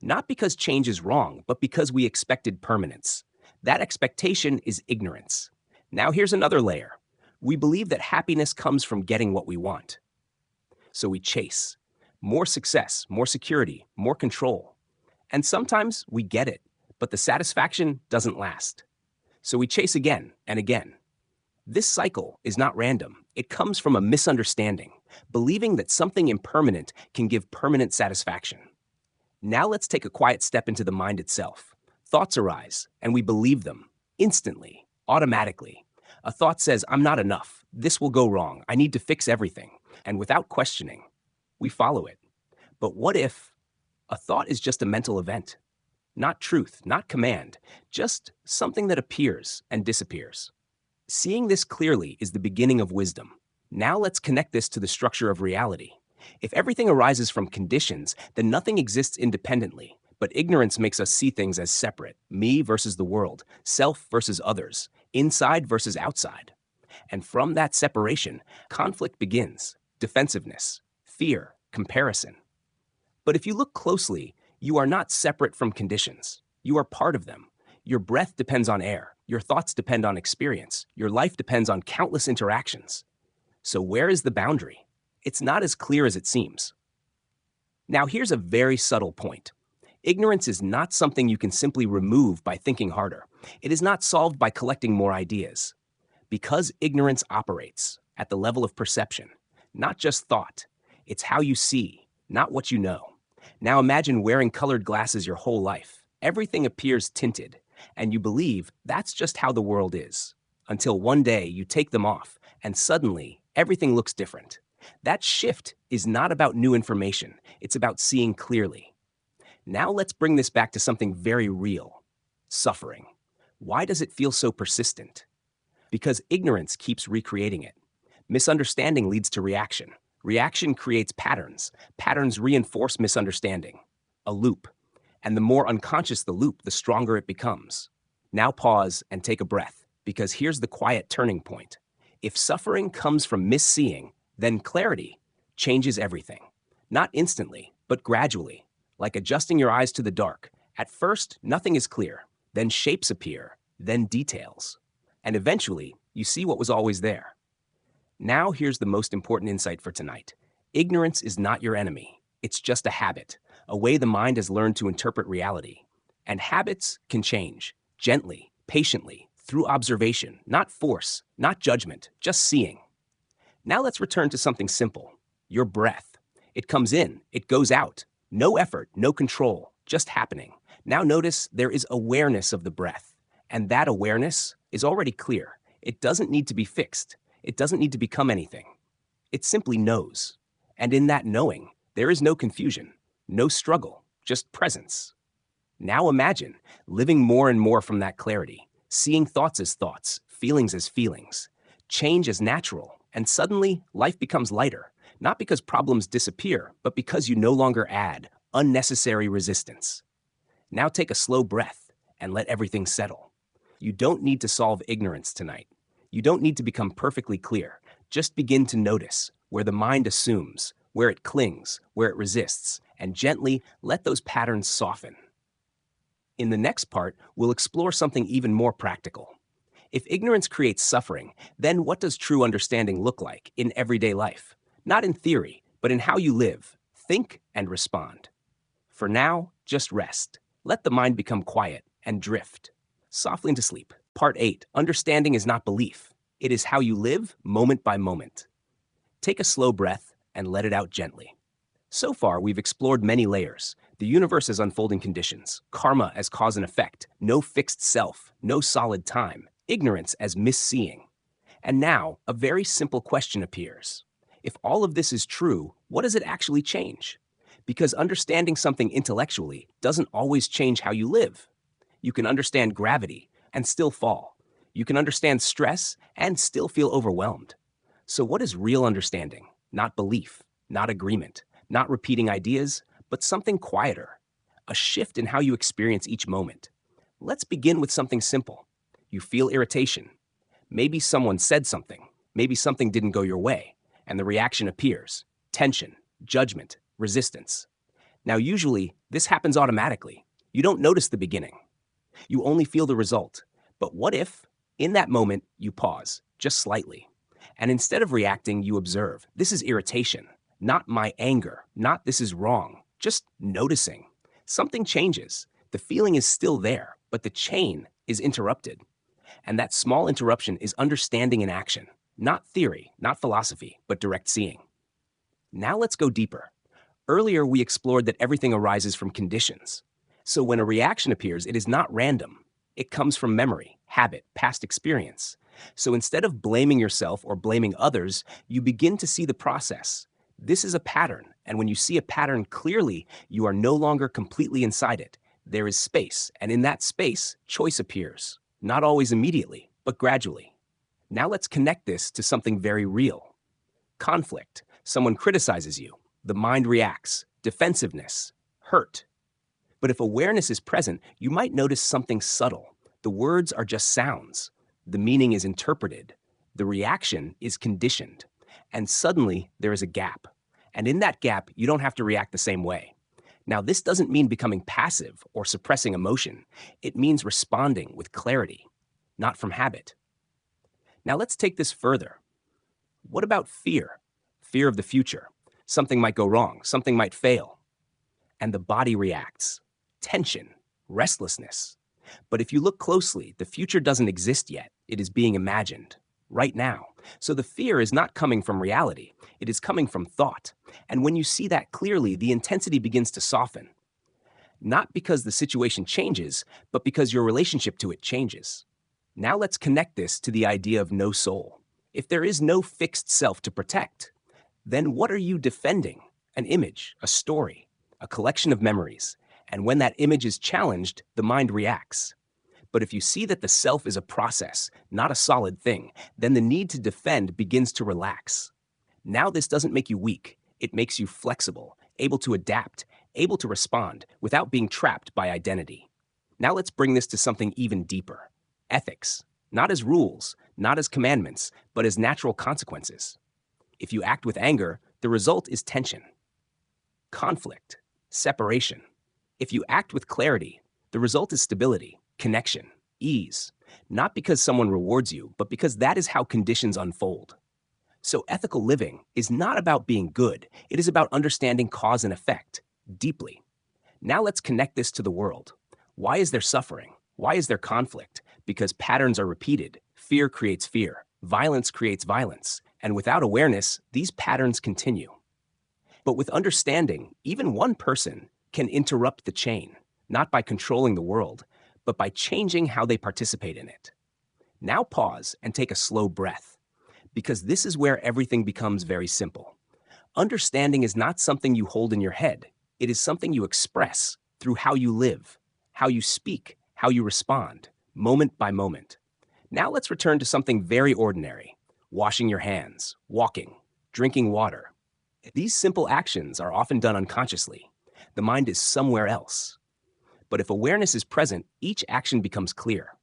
[SPEAKER 1] Not because change is wrong, but because we expected permanence. That expectation is ignorance. Now here's another layer. We believe that happiness comes from getting what we want. So we chase. More success, more security, more control. And sometimes we get it, but the satisfaction doesn't last. So we chase again and again. This cycle is not random. It comes from a misunderstanding, believing that something impermanent can give permanent satisfaction. Now let's take a quiet step into the mind itself. Thoughts arise, and we believe them, instantly, automatically. A thought says, I'm not enough, this will go wrong, I need to fix everything. And without questioning, we follow it. But what if a thought is just a mental event? Not truth, not command, just something that appears and disappears. Seeing this clearly is the beginning of wisdom. Now let's connect this to the structure of reality. If everything arises from conditions, then nothing exists independently. But ignorance makes us see things as separate, me versus the world, self versus others, inside versus outside. And from that separation, conflict begins, defensiveness, fear, comparison. But if you look closely, you are not separate from conditions. You are part of them. Your breath depends on air. Your thoughts depend on experience. Your life depends on countless interactions. So where is the boundary? It's not as clear as it seems. Now here's a very subtle point. Ignorance is not something you can simply remove by thinking harder. It is not solved by collecting more ideas. Because ignorance operates at the level of perception, not just thought. It's how you see, not what you know. Now imagine wearing colored glasses your whole life. Everything appears tinted, and you believe that's just how the world is. Until one day you take them off, and suddenly everything looks different. That shift is not about new information, it's about seeing clearly. Now let's bring this back to something very real: suffering. Why does it feel so persistent? Because ignorance keeps recreating it. Misunderstanding leads to reaction. Reaction creates patterns. Patterns reinforce misunderstanding. A loop. And the more unconscious the loop, the stronger it becomes. Now pause and take a breath, because here's the quiet turning point. If suffering comes from misseeing, then clarity changes everything. Not instantly, but gradually, like adjusting your eyes to the dark. At first, nothing is clear. Then shapes appear, then details. And eventually, you see what was always there. Now here's the most important insight for tonight. Ignorance is not your enemy. It's just a habit, a way the mind has learned to interpret reality. And habits can change, gently, patiently, through observation, not force, not judgment, just seeing. Now let's return to something simple: your breath. It comes in, it goes out. No effort, no control, just happening. Now notice there is awareness of the breath. And that awareness is already clear. It doesn't need to be fixed. It doesn't need to become anything. It simply knows. And in that knowing, there is no confusion, no struggle, just presence. Now imagine living more and more from that clarity, seeing thoughts as thoughts, feelings as feelings, change as natural, and suddenly life becomes lighter, not because problems disappear, but because you no longer add unnecessary resistance. Now take a slow breath and let everything settle. You don't need to solve ignorance tonight. You don't need to become perfectly clear. Just begin to notice where the mind assumes, where it clings, where it resists, and gently let those patterns soften. In the next part, we'll explore something even more practical. If ignorance creates suffering, then what does true understanding look like in everyday life? Not in theory, but in how you live, think, and respond. For now, just rest. Let the mind become quiet and drift softly into sleep. Part 8. Understanding is not belief. It is how you live moment by moment. Take a slow breath and let it out gently. So far, we've explored many layers. The universe as unfolding conditions, karma as cause and effect, no fixed self, no solid time, ignorance as misseeing. And now, a very simple question appears. If all of this is true, what does it actually change? Because understanding something intellectually doesn't always change how you live. You can understand gravity and still fall. You can understand stress and still feel overwhelmed. So what is real understanding? Not belief, not agreement, not repeating ideas, but something quieter, a shift in how you experience each moment. Let's begin with something simple. You feel irritation. Maybe someone said something. Maybe something didn't go your way, and the reaction appears: tension, judgment, resistance. Now, usually, this happens automatically. You don't notice the beginning. You only feel the result. But what if, in that moment, you pause, just slightly, and instead of reacting, you observe? This is irritation, not my anger, not this is wrong, just noticing. Something changes. The feeling is still there, but the chain is interrupted. And that small interruption is understanding in action, not theory, not philosophy, but direct seeing. Now let's go deeper. Earlier, we explored that everything arises from conditions. So when a reaction appears, it is not random. It comes from memory, habit, past experience. So instead of blaming yourself or blaming others, you begin to see the process. This is a pattern, and when you see a pattern clearly, you are no longer completely inside it. There is space, and in that space, choice appears. Not always immediately, but gradually. Now let's connect this to something very real. Conflict. Someone criticizes you. The mind reacts. Defensiveness. Hurt. But if awareness is present, you might notice something subtle. The words are just sounds. The meaning is interpreted. The reaction is conditioned. And suddenly, there is a gap. And in that gap, you don't have to react the same way. Now, this doesn't mean becoming passive or suppressing emotion. It means responding with clarity, not from habit. Now, let's take this further. What about fear? Fear of the future. Something might go wrong, something might fail. And the body reacts. Tension, restlessness. But if you look closely, the future doesn't exist yet. It is being imagined, right now. So the fear is not coming from reality. It is coming from thought. And when you see that clearly, the intensity begins to soften. Not because the situation changes, but because your relationship to it changes. Now let's connect this to the idea of no soul. If there is no fixed self to protect, then what are you defending? An image, a story, a collection of memories. And when that image is challenged, the mind reacts. But if you see that the self is a process, not a solid thing, then the need to defend begins to relax. Now this doesn't make you weak. It makes you flexible, able to adapt, able to respond without being trapped by identity. Now let's bring this to something even deeper. Ethics, not as rules, not as commandments, but as natural consequences. If you act with anger, the result is tension, conflict, separation. If you act with clarity, the result is stability, connection, ease, not because someone rewards you, but because that is how conditions unfold. So ethical living is not about being good. It is about understanding cause and effect deeply. Now let's connect this to the world. Why is there suffering? Why is there conflict? Because patterns are repeated. Fear creates fear. Violence creates violence. And without awareness, these patterns continue. But with understanding, even one person can interrupt the chain, not by controlling the world, but by changing how they participate in it. Now pause and take a slow breath, because this is where everything becomes very simple. Understanding is not something you hold in your head. It is something you express through how you live, how you speak, how you respond, moment by moment. Now let's return to something very ordinary: washing your hands, walking, drinking water. These simple actions are often done unconsciously. The mind is somewhere else. But if awareness is present, each action becomes clear,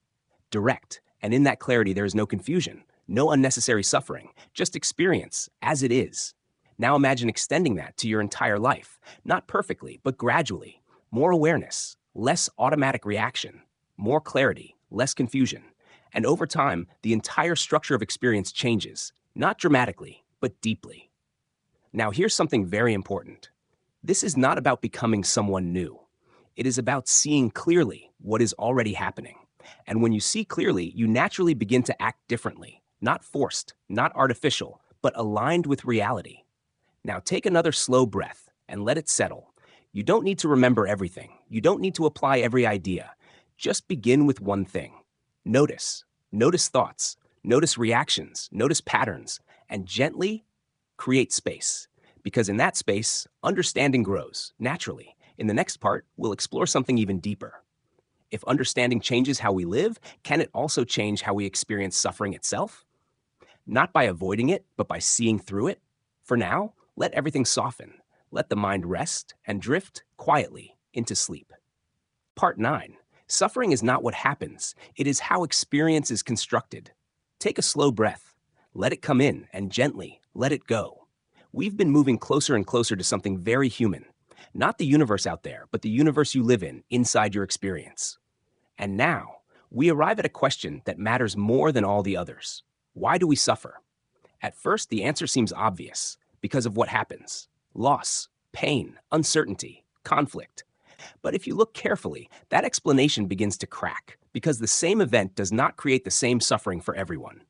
[SPEAKER 1] direct, and in that clarity there is no confusion, no unnecessary suffering, just experience as it is. Now imagine extending that to your entire life, not perfectly, but gradually. More awareness, less automatic reaction, more clarity, less confusion. And over time, the entire structure of experience changes, not dramatically, but deeply. Now here's something very important. This is not about becoming someone new. It is about seeing clearly what is already happening. And when you see clearly, you naturally begin to act differently, not forced, not artificial, but aligned with reality. Now take another slow breath and let it settle. You don't need to remember everything. You don't need to apply every idea. Just begin with one thing. Notice. Notice thoughts. Notice reactions. Notice patterns. And gently create space. Because in that space, understanding grows naturally. In the next part, we'll explore something even deeper. If understanding changes how we live, can it also change how we experience suffering itself? Not by avoiding it, but by seeing through it. For now, let everything soften. Let the mind rest and drift quietly into sleep. Part 9. Suffering is not what happens. It is how experience is constructed. Take a slow breath. Let it come in and gently let it go. We've been moving closer and closer to something very human. Not the universe out there, but the universe you live in, inside your experience. And now, we arrive at a question that matters more than all the others. Why do we suffer? At first, the answer seems obvious, because of what happens. Loss, pain, uncertainty, conflict. But if you look carefully, that explanation begins to crack, because the same event does not create the same suffering for everyone.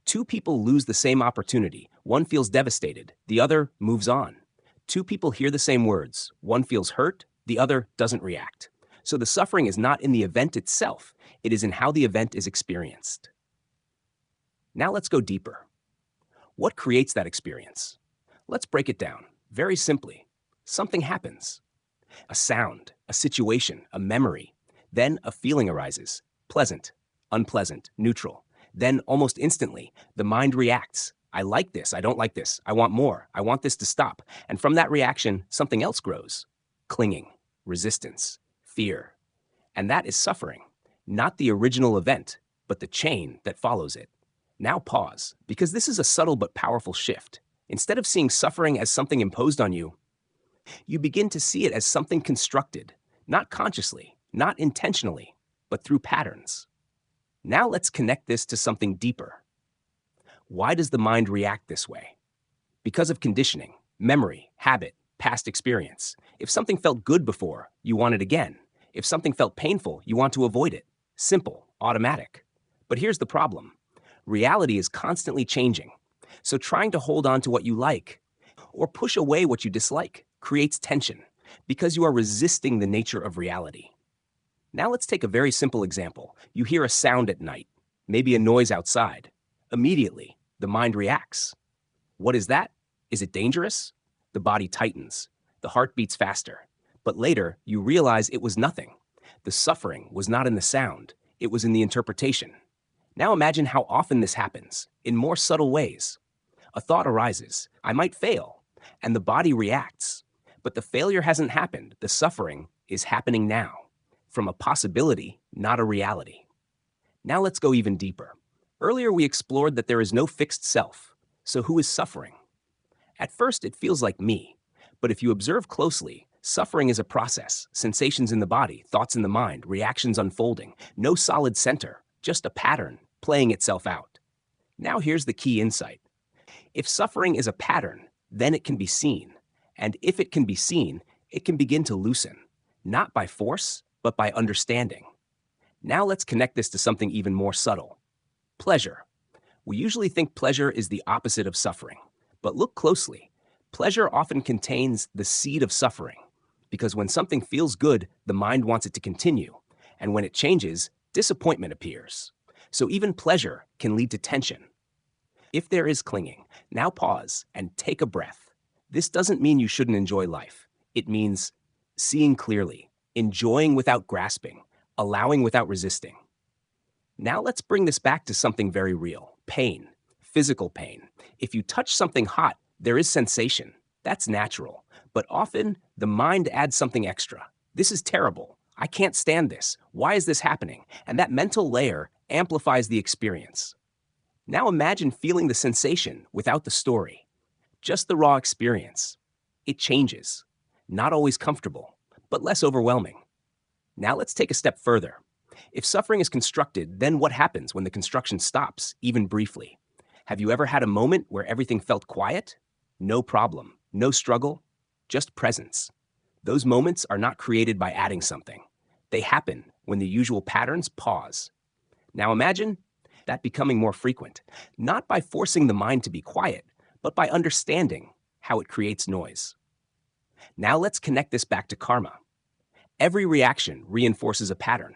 [SPEAKER 1] Two people lose the same opportunity. One feels devastated, the other moves on. Two people hear the same words. One feels hurt, the other doesn't react. So the suffering is not in the event itself. It is in how the event is experienced. Now let's go deeper. What creates that experience? Let's break it down. Very simply, something happens. A sound, a situation, a memory. Then a feeling arises. Pleasant, unpleasant, neutral. Then almost instantly, the mind reacts. I like this, I don't like this, I want more, I want this to stop. And from that reaction, something else grows. Clinging, resistance, fear. And that is suffering. Not the original event, but the chain that follows it. Now pause, because this is a subtle but powerful shift. Instead of seeing suffering as something imposed on you, You begin to see it as something constructed, not consciously, not intentionally, but through patterns. Now let's connect this to something deeper. Why does the mind react this way? Because of conditioning, memory, habit, past experience. If something felt good before, you want it again. If something felt painful, you want to avoid it. Simple, automatic. But here's the problem. Reality is constantly changing. So trying to hold on to what you like or push away what you dislike creates tension because you are resisting the nature of reality. Now let's take a very simple example. You hear a sound at night, maybe a noise outside. Immediately, the mind reacts. What is that? Is it dangerous? The body tightens. The heart beats faster. But later, you realize it was nothing. The suffering was not in the sound. It was in the interpretation. Now imagine how often this happens, in more subtle ways. A thought arises, I might fail, and the body reacts. But the failure hasn't happened. The suffering is happening now, from a possibility, not a reality. Now let's go even deeper. Earlier we explored that there is no fixed self. So who is suffering? At first it feels like me, but if you observe closely, suffering is a process, sensations in the body, thoughts in the mind, reactions unfolding, no solid center, just a pattern playing itself out. Now here's the key insight. If suffering is a pattern, then it can be seen. And if it can be seen, it can begin to loosen, not by force, but by understanding. Now let's connect this to something even more subtle. Pleasure. We usually think pleasure is the opposite of suffering. But look closely. Pleasure often contains the seed of suffering, because when something feels good, the mind wants it to continue. And when it changes, disappointment appears. So even pleasure can lead to tension. If there is clinging, now pause and take a breath. This doesn't mean you shouldn't enjoy life. It means seeing clearly, enjoying without grasping, allowing without resisting. Now let's bring this back to something very real, pain, physical pain. If you touch something hot, there is sensation. That's natural. But often, the mind adds something extra. This is terrible. I can't stand this. Why is this happening? And that mental layer amplifies the experience. Now imagine feeling the sensation without the story. Just the raw experience. It changes. Not always comfortable, but less overwhelming. Now let's take a step further. If suffering is constructed, then what happens when the construction stops, even briefly? Have you ever had a moment where everything felt quiet? No problem, no struggle, just presence. Those moments are not created by adding something. They happen when the usual patterns pause. Now imagine that becoming more frequent, not by forcing the mind to be quiet, but by understanding how it creates noise. Now let's connect this back to karma. Every reaction reinforces a pattern.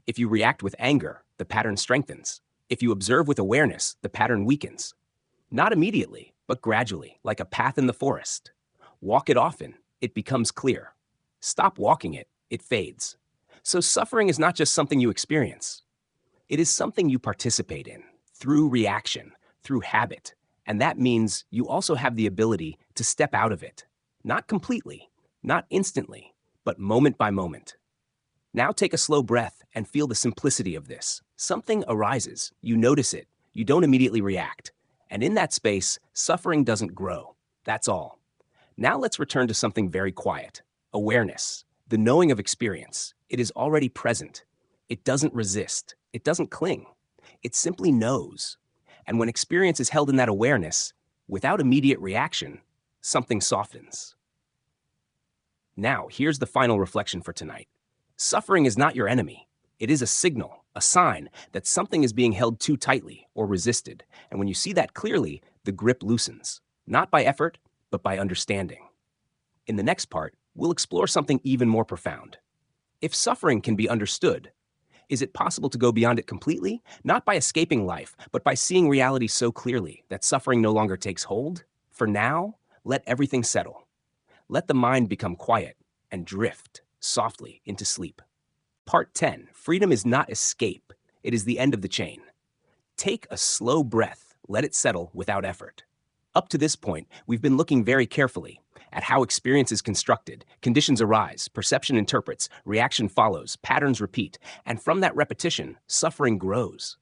[SPEAKER 1] If you react with anger, the pattern strengthens. If you observe with awareness, the pattern weakens. Not immediately, but gradually, like a path in the forest. Walk it often, it becomes clear. Stop walking it, it fades. So suffering is not just something you experience. It is something you participate in, through reaction, through habit. And that means you also have the ability to step out of it. Not completely, not instantly, but moment by moment. Now take a slow breath and feel the simplicity of this. Something arises, you notice it, you don't immediately react. And in that space, suffering doesn't grow. That's all. Now let's return to something very quiet. Awareness, the knowing of experience. It is already present. It doesn't resist. It doesn't cling. It simply knows. And when experience is held in that awareness, without immediate reaction, something softens. Now, here's the final reflection for tonight. Suffering is not your enemy. It is a signal, a sign that something is being held too tightly or resisted. And when you see that clearly, the grip loosens, not by effort, but by understanding. In the next part, we'll explore something even more profound. If suffering can be understood, is it possible to go beyond it completely? Not by escaping life, but by seeing reality so clearly that suffering no longer takes hold? For now, let everything settle. Let the mind become quiet and drift softly into sleep. Part 10, freedom is not escape. It is the end of the chain. Take a slow breath. Let it settle without effort. Up to this point, we've been looking very carefully at how experience is constructed. Conditions arise, perception interprets, reaction follows, patterns repeat, and from that repetition, suffering grows.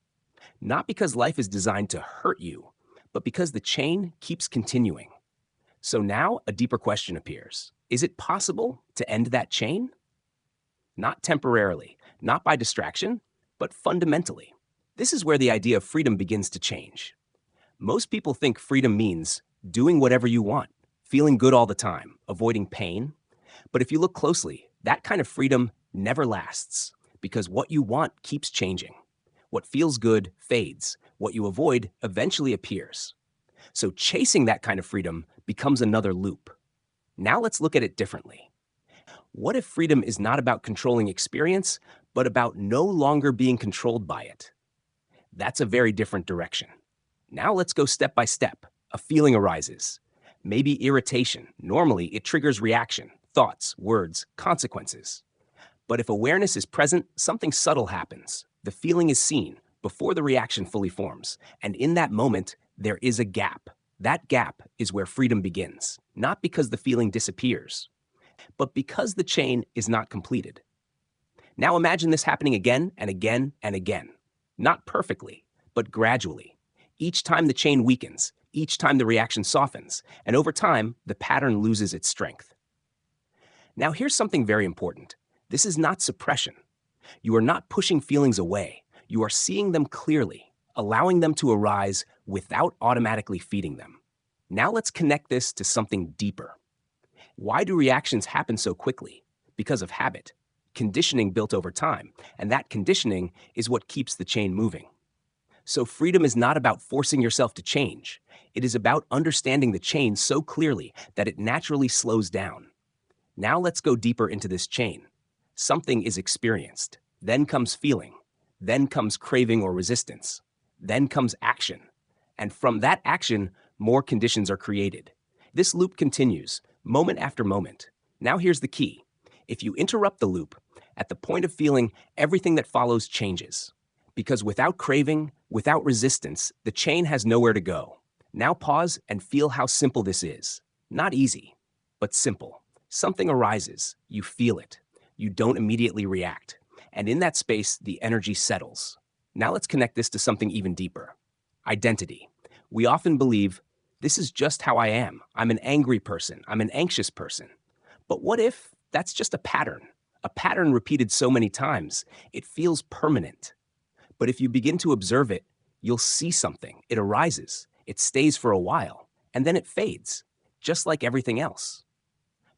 [SPEAKER 1] Not because life is designed to hurt you, but because the chain keeps continuing. So now a deeper question appears. Is it possible to end that chain? Not temporarily, not by distraction, but fundamentally. This is where the idea of freedom begins to change. Most people think freedom means doing whatever you want, feeling good all the time, avoiding pain. But if you look closely, that kind of freedom never lasts because what you want keeps changing. What feels good fades. What you avoid eventually appears. So chasing that kind of freedom becomes another loop. Now let's look at it differently. What if freedom is not about controlling experience, but about no longer being controlled by it? That's a very different direction. Now let's go step by step. A feeling arises. Maybe irritation. Normally, it triggers reaction, thoughts, words, consequences. But if awareness is present, something subtle happens. The feeling is seen before the reaction fully forms. And in that moment, there is a gap. That gap is where freedom begins, not because the feeling disappears, but because the chain is not completed. Now imagine this happening again and again and again. Not perfectly, but gradually. Each time the chain weakens, each time the reaction softens, and over time, the pattern loses its strength. Now here's something very important. This is not suppression. You are not pushing feelings away. You are seeing them clearly, allowing them to arise without automatically feeding them. Now let's connect this to something deeper. Why do reactions happen so quickly? Because of habit, conditioning built over time, and that conditioning is what keeps the chain moving. So freedom is not about forcing yourself to change. It is about understanding the chain so clearly that it naturally slows down. Now let's go deeper into this chain. Something is experienced, then comes feeling, then comes craving or resistance, then comes action. And from that action, more conditions are created. This loop continues, moment after moment. Now here's the key. If you interrupt the loop, at the point of feeling, everything that follows changes. Because without craving, without resistance, the chain has nowhere to go. Now pause and feel how simple this is. Not easy, but simple. Something arises, you feel it. You don't immediately react. And in that space, the energy settles. Now let's connect this to something even deeper. Identity. We often believe, this is just how I am. I'm an angry person. I'm an anxious person. But what if that's just a pattern? A pattern repeated so many times, it feels permanent. But if you begin to observe it, you'll see something. It arises, it stays for a while, and then it fades, just like everything else.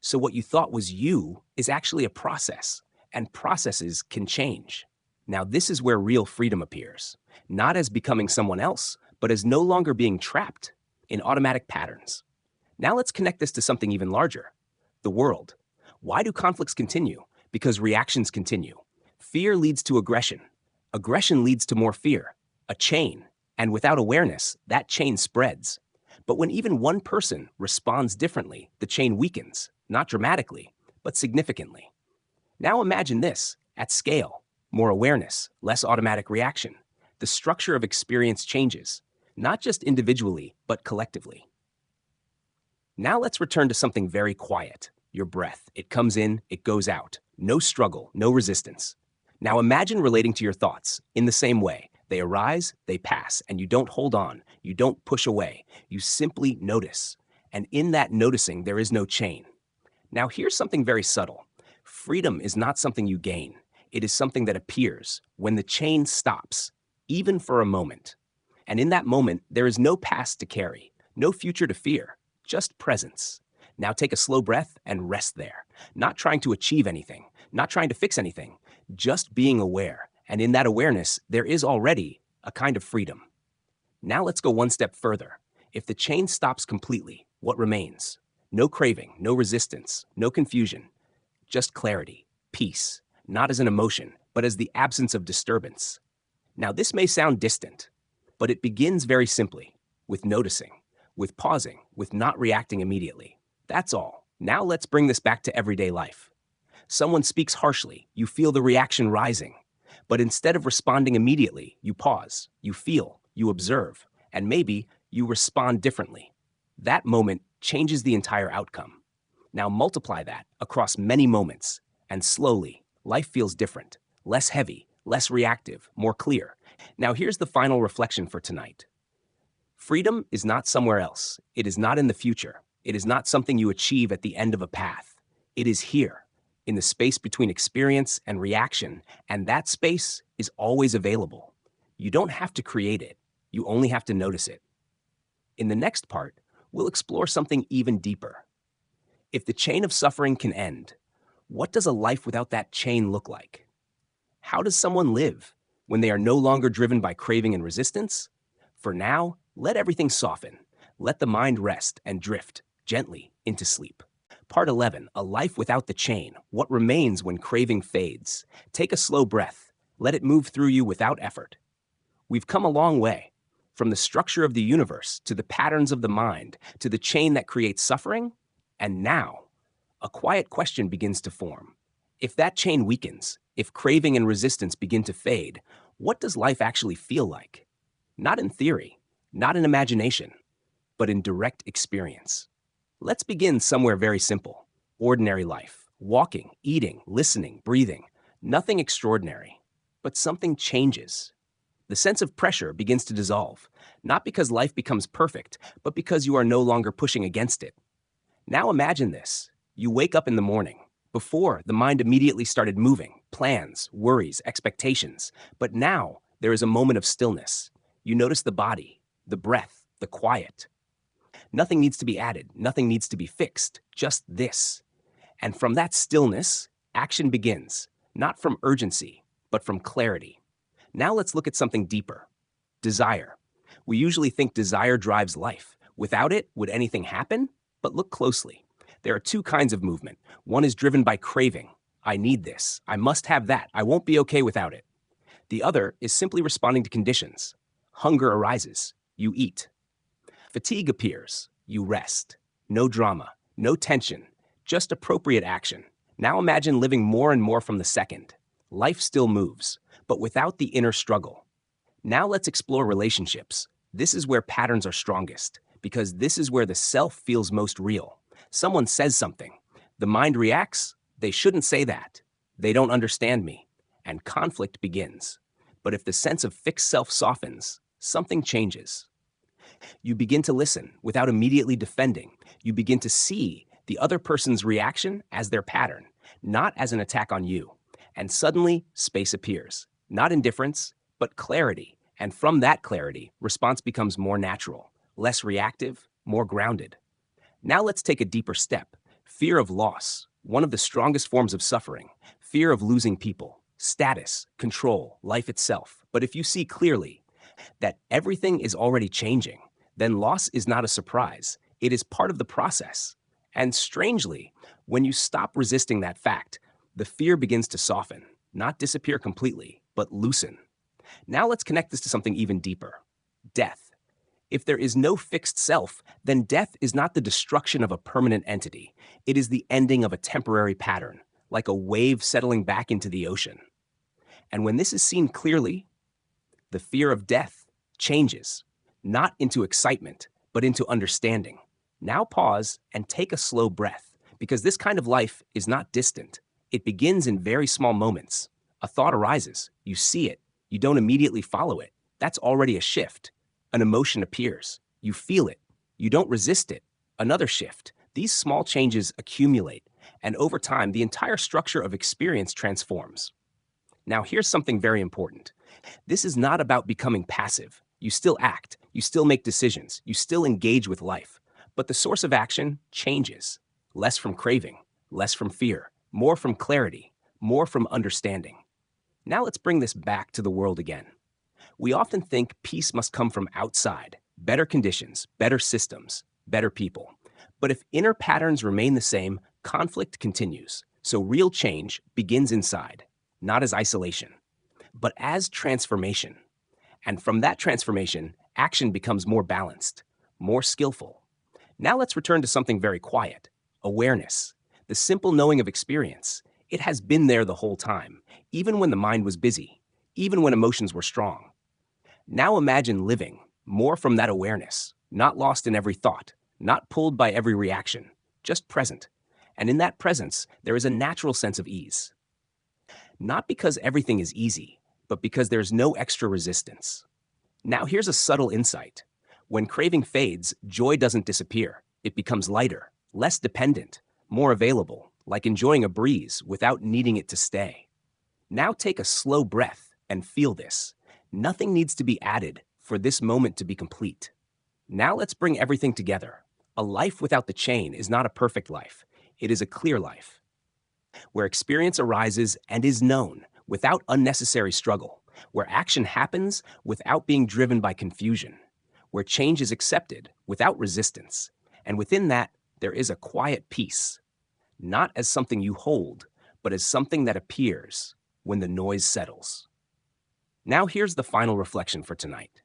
[SPEAKER 1] So what you thought was you is actually a process, and processes can change. Now this is where real freedom appears, not as becoming someone else, but as no longer being trapped in automatic patterns. Now let's connect this to something even larger, the world. Why do conflicts continue? Because reactions continue. Fear leads to aggression. Aggression leads to more fear, a chain, and without awareness, that chain spreads. But when even one person responds differently, the chain weakens, not dramatically, but significantly. Now imagine this, at scale, more awareness, less automatic reaction. The structure of experience changes, not just individually, but collectively. Now let's return to something very quiet, your breath. It comes in, it goes out. No struggle, no resistance. Now imagine relating to your thoughts in the same way. They arise, they pass, and you don't hold on. You don't push away. You simply notice. And in that noticing, there is no chain. Now here's something very subtle. Freedom is not something you gain. It is something that appears when the chain stops, even for a moment. And in that moment, there is no past to carry, no future to fear, just presence. Now take a slow breath and rest there, not trying to achieve anything, not trying to fix anything, just being aware. And in that awareness, there is already a kind of freedom. Now let's go one step further. If the chain stops completely, what remains? No craving, no resistance, no confusion, just clarity, peace, not as an emotion, but as the absence of disturbance. Now this may sound distant, but it begins very simply, with noticing, with pausing, with not reacting immediately. That's all. Now let's bring this back to everyday life. Someone speaks harshly, you feel the reaction rising. But instead of responding immediately, you pause, you feel, you observe, and maybe you respond differently. That moment changes the entire outcome. Now multiply that across many moments, and slowly, life feels different, less heavy, less reactive, more clear. Now here's the final reflection for tonight. Freedom is not somewhere else. It is not in the future. It is not something you achieve at the end of a path. It is here, in the space between experience and reaction, and that space is always available. You don't have to create it, you only have to notice it. In the next part, we'll explore something even deeper. If the chain of suffering can end, what does a life without that chain look like? How does someone live when they are no longer driven by craving and resistance? For now, let everything soften. Let the mind rest and drift gently into sleep. Part 11, A Life Without the Chain, What Remains When Craving Fades. Take a slow breath. Let it move through you without effort. We've come a long way, from the structure of the universe to the patterns of the mind to the chain that creates suffering, and now, a quiet question begins to form. If that chain weakens, if craving and resistance begin to fade, what does life actually feel like? Not in theory, not in imagination, but in direct experience. Let's begin somewhere very simple. Ordinary life. Walking, eating, listening, breathing. Nothing extraordinary. But something changes. The sense of pressure begins to dissolve, not because life becomes perfect, but because you are no longer pushing against it. Now imagine this. You wake up in the morning. Before, the mind immediately started moving. Plans, worries, expectations. But now, there is a moment of stillness. You notice the body, the breath, the quiet. Nothing needs to be added, nothing needs to be fixed, just this. And from that stillness, action begins, not from urgency, but from clarity. Now let's look at something deeper. Desire. We usually think desire drives life. Without it, would anything happen? But look closely. There are two kinds of movement. One is driven by craving. I need this. I must have that. I won't be okay without it. The other is simply responding to conditions. Hunger arises. You eat. Fatigue appears. You rest. No drama, no tension, just appropriate action. Now imagine living more and more from the second. Life still moves, but without the inner struggle. Now let's explore relationships. This is where patterns are strongest, because this is where the self feels most real. Someone says something. The mind reacts. They shouldn't say that. They don't understand me. And conflict begins. But if the sense of fixed self softens, something changes. You begin to listen without immediately defending. You begin to see the other person's reaction as their pattern, not as an attack on you. And suddenly, space appears. Not indifference, but clarity. And from that clarity, response becomes more natural, less reactive, more grounded. Now let's take a deeper step. Fear of loss, one of the strongest forms of suffering. Fear of losing people, status, control, life itself. But if you see clearly that everything is already changing, then loss is not a surprise. It is part of the process. And strangely, when you stop resisting that fact, the fear begins to soften, not disappear completely, but loosen. Now let's connect this to something even deeper. Death. If there is no fixed self, then death is not the destruction of a permanent entity. It is the ending of a temporary pattern, like a wave settling back into the ocean. And when this is seen clearly, the fear of death changes, not into excitement, but into understanding. Now pause and take a slow breath, because this kind of life is not distant. It begins in very small moments. A thought arises, you see it, you don't immediately follow it. That's already a shift. An emotion appears, you feel it, you don't resist it. Another shift. These small changes accumulate, and over time, the entire structure of experience transforms. Now here's something very important. This is not about becoming passive. You still act, you still make decisions, you still engage with life. But the source of action changes. Less from craving, less from fear, more from clarity, more from understanding. Now let's bring this back to the world again. We often think peace must come from outside, better conditions, better systems, better people. But if inner patterns remain the same, conflict continues. So real change begins inside, not as isolation, but as transformation. And from that transformation, action becomes more balanced, more skillful. Now let's return to something very quiet, awareness, the simple knowing of experience. It has been there the whole time, even when the mind was busy, even when emotions were strong. Now imagine living more from that awareness, not lost in every thought, not pulled by every reaction, just present. And in that presence, there is a natural sense of ease. Not because everything is easy, but because there's no extra resistance. Now here's a subtle insight. When craving fades, joy doesn't disappear. It becomes lighter, less dependent, more available, like enjoying a breeze without needing it to stay. Now take a slow breath and feel this. Nothing needs to be added for this moment to be complete. Now let's bring everything together. A life without the chain is not a perfect life. It is a clear life, where experience arises and is known without unnecessary struggle, where action happens without being driven by confusion, where change is accepted without resistance, and within that, there is a quiet peace, not as something you hold, but as something that appears when the noise settles. Now here's the final reflection for tonight.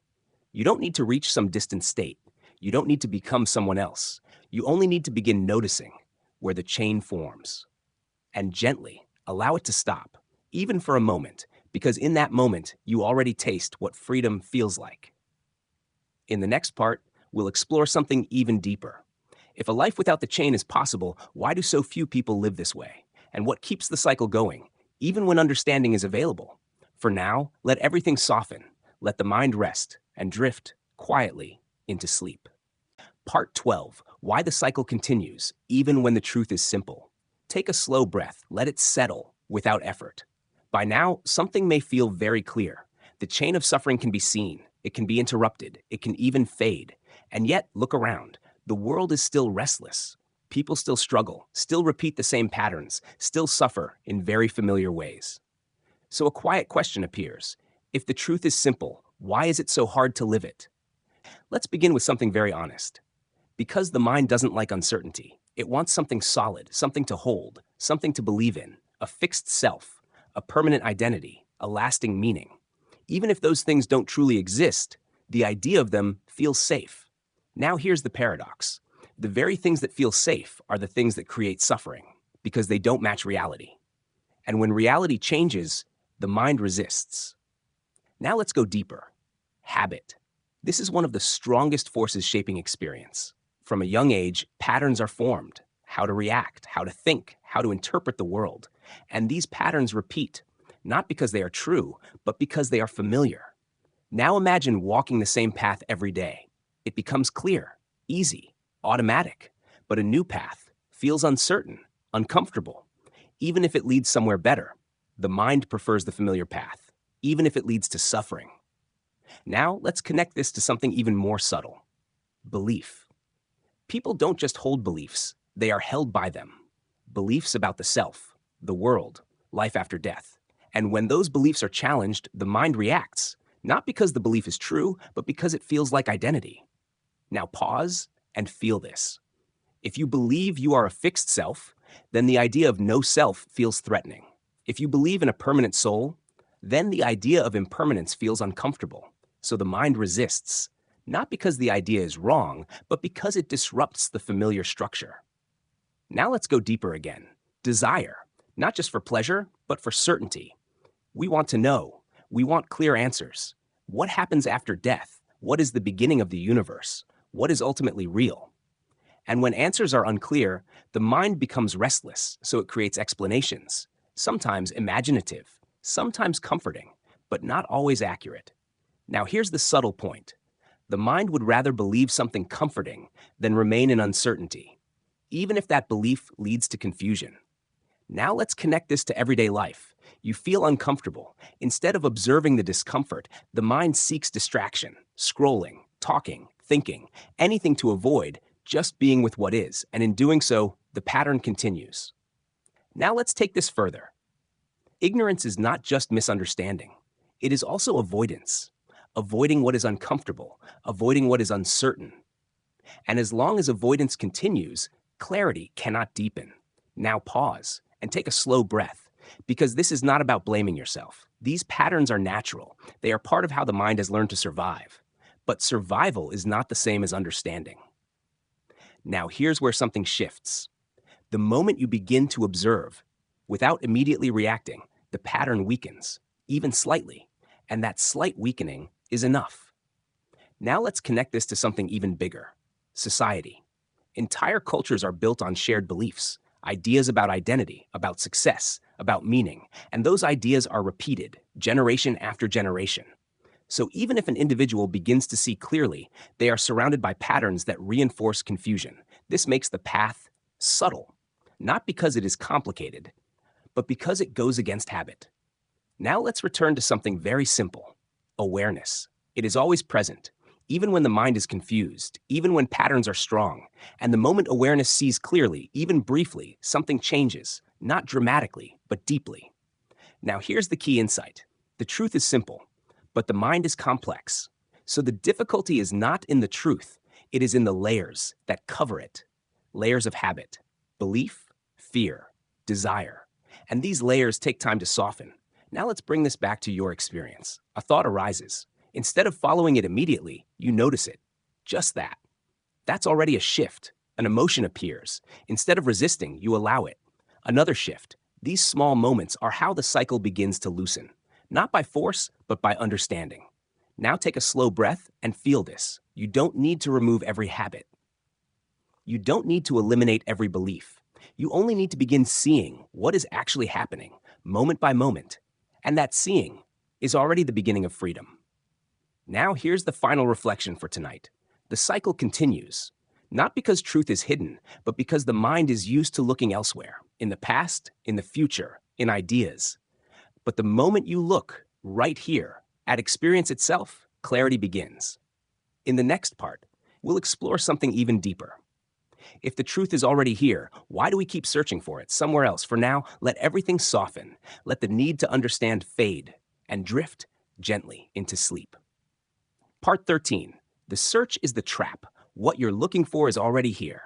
[SPEAKER 1] You don't need to reach some distant state. You don't need to become someone else. You only need to begin noticing where the chain forms. And gently allow it to stop, even for a moment, because in that moment, you already taste what freedom feels like. In the next part, we'll explore something even deeper. If a life without the chain is possible, why do so few people live this way? And what keeps the cycle going, even when understanding is available? For now, let everything soften, let the mind rest, and drift quietly into sleep. Part 12, Why the Cycle Continues, Even When the Truth is Simple. Take a slow breath, let it settle without effort. By now, something may feel very clear. The chain of suffering can be seen, it can be interrupted, it can even fade. And yet, look around. The world is still restless. People still struggle, still repeat the same patterns, still suffer in very familiar ways. So a quiet question appears. If the truth is simple, why is it so hard to live it? Let's begin with something very honest. Because the mind doesn't like uncertainty. It wants something solid, something to hold, something to believe in, a fixed self, a permanent identity, a lasting meaning. Even if those things don't truly exist, the idea of them feels safe. Now here's the paradox. The very things that feel safe are the things that create suffering, because they don't match reality. And when reality changes, the mind resists. Now let's go deeper. Habit. This is one of the strongest forces shaping experience. From a young age, patterns are formed. How to react, how to think, how to interpret the world. And these patterns repeat, not because they are true, but because they are familiar. Now imagine walking the same path every day. It becomes clear, easy, automatic. But a new path feels uncertain, uncomfortable. Even if it leads somewhere better, the mind prefers the familiar path, even if it leads to suffering. Now let's connect this to something even more subtle. Belief. People don't just hold beliefs, they are held by them. Beliefs about the self, the world, life after death. And when those beliefs are challenged, the mind reacts, not because the belief is true, but because it feels like identity. Now pause and feel this. If you believe you are a fixed self, then the idea of no self feels threatening. If you believe in a permanent soul, then the idea of impermanence feels uncomfortable. So the mind resists, not because the idea is wrong, but because it disrupts the familiar structure. Now let's go deeper again. Desire, not just for pleasure, but for certainty. We want to know. We want clear answers. What happens after death? What is the beginning of the universe? What is ultimately real? And when answers are unclear, the mind becomes restless, so it creates explanations, sometimes imaginative, sometimes comforting, but not always accurate. Now here's the subtle point. The mind would rather believe something comforting than remain in uncertainty, even if that belief leads to confusion. Now let's connect this to everyday life. You feel uncomfortable. Instead of observing the discomfort, the mind seeks distraction, scrolling, talking, thinking, anything to avoid just being with what is, and in doing so, the pattern continues. Now let's take this further. Ignorance is not just misunderstanding. It is also avoidance. Avoiding what is uncomfortable, avoiding what is uncertain. And as long as avoidance continues, clarity cannot deepen. Now pause and take a slow breath, because this is not about blaming yourself. These patterns are natural. They are part of how the mind has learned to survive. But survival is not the same as understanding. Now here's where something shifts. The moment you begin to observe, without immediately reacting, the pattern weakens, even slightly, and that slight weakening is enough. Now let's connect this to something even bigger. Society. Entire cultures are built on shared beliefs, ideas about identity, about success, about meaning, and those ideas are repeated, generation after generation. So even if an individual begins to see clearly, they are surrounded by patterns that reinforce confusion. This makes the path subtle. not because it is complicated, but because it goes against habit. Now let's return to something very simple: awareness. It is always present, even when the mind is confused, even when patterns are strong. And the moment awareness sees clearly, even briefly, something changes, not dramatically, but deeply. Now here's the key insight. The truth is simple, but the mind is complex. So the difficulty is not in the truth, it is in the layers that cover it. Layers of habit, belief, fear, desire. And these layers take time to soften. Now let's bring this back to your experience. A thought arises. Instead of following it immediately, you notice it. Just that. That's already a shift. An emotion appears. Instead of resisting, you allow it. Another shift. These small moments are how the cycle begins to loosen. Not by force, but by understanding. Now take a slow breath and feel this. You don't need to remove every habit. You don't need to eliminate every belief. You only need to begin seeing what is actually happening, moment by moment. And that seeing is already the beginning of freedom. Now here's the final reflection for tonight. The cycle continues, not because truth is hidden, but because the mind is used to looking elsewhere, in the past, in the future, in ideas. But the moment you look right here at experience itself, clarity begins. In the next part, we'll explore something even deeper. If the truth is already here, why do we keep searching for it somewhere else? For now, let everything soften. Let the need to understand fade and drift gently into sleep. Part 13. The search is the trap. What you're looking for is already here.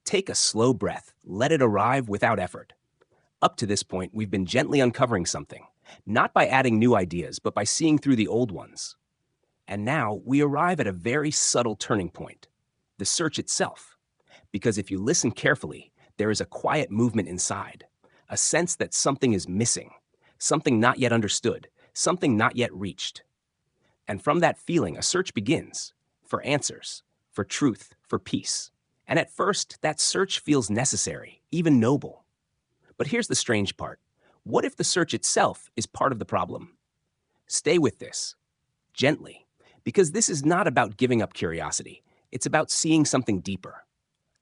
[SPEAKER 1] Take a slow breath. Let it arrive without effort. Up to this point, we've been gently uncovering something, not by adding new ideas, but by seeing through the old ones. And now we arrive at a very subtle turning point, the search itself. Because if you listen carefully, there is a quiet movement inside, a sense that something is missing, something not yet understood, something not yet reached. And from that feeling, a search begins for answers, for truth, for peace. And at first, that search feels necessary, even noble. But here's the strange part. What if the search itself is part of the problem? Stay with this, gently, because this is not about giving up curiosity. It's about seeing something deeper.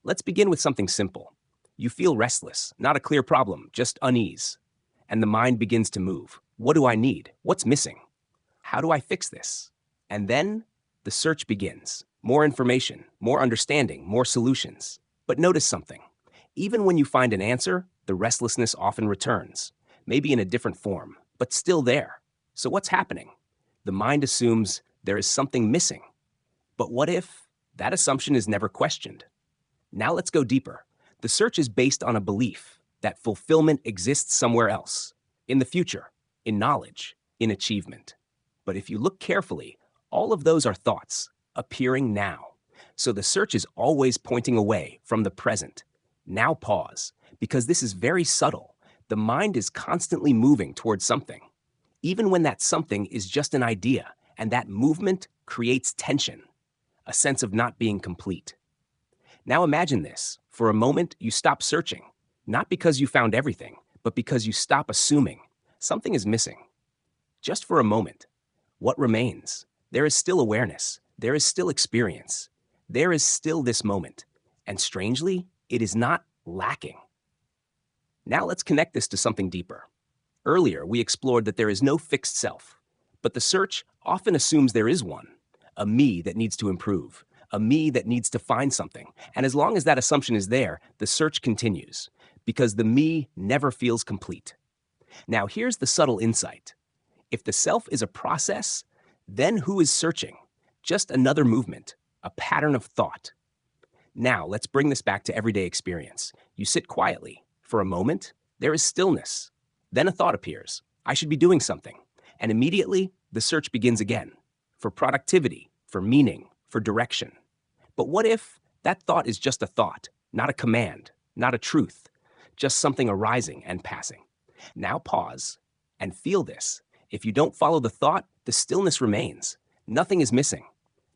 [SPEAKER 1] Let's begin with something simple. You feel restless, not a clear problem, just unease. And the mind begins to move. What do I need? What's missing? How do I fix this? And then the search begins. More information, more understanding, more solutions. But notice something. Even when you find an answer, the restlessness often returns, maybe in a different form, but still there. So what's happening? The mind assumes there is something missing. But what if that assumption is never questioned? Now let's go deeper. The search is based on a belief that fulfillment exists somewhere else, in the future, in knowledge, in achievement. But if you look carefully, all of those are thoughts appearing now. So the search is always pointing away from the present. Now pause, because this is very subtle. The mind is constantly moving towards something, even when that something is just an idea, and that movement creates tension, a sense of not being complete. Now imagine this. For a moment, you stop searching, not because you found everything, but because you stop assuming something is missing. Just for a moment, what remains? There is still awareness. There is still experience. There is still this moment. And strangely, it is not lacking. Now let's connect this to something deeper. Earlier, we explored that there is no fixed self, but the search often assumes there is one, a me that needs to improve, a me that needs to find something. And as long as that assumption is there, the search continues, because the me never feels complete. Now here's the subtle insight. If the self is a process, then who is searching? Just another movement, a pattern of thought. Now let's bring this back to everyday experience. You sit quietly. For a moment, there is stillness. Then a thought appears. I should be doing something. And immediately, the search begins again. For productivity, for meaning, for direction. But what if that thought is just a thought, not a command, not a truth, just something arising and passing? Now pause and feel this. If you don't follow the thought, the stillness remains. Nothing is missing.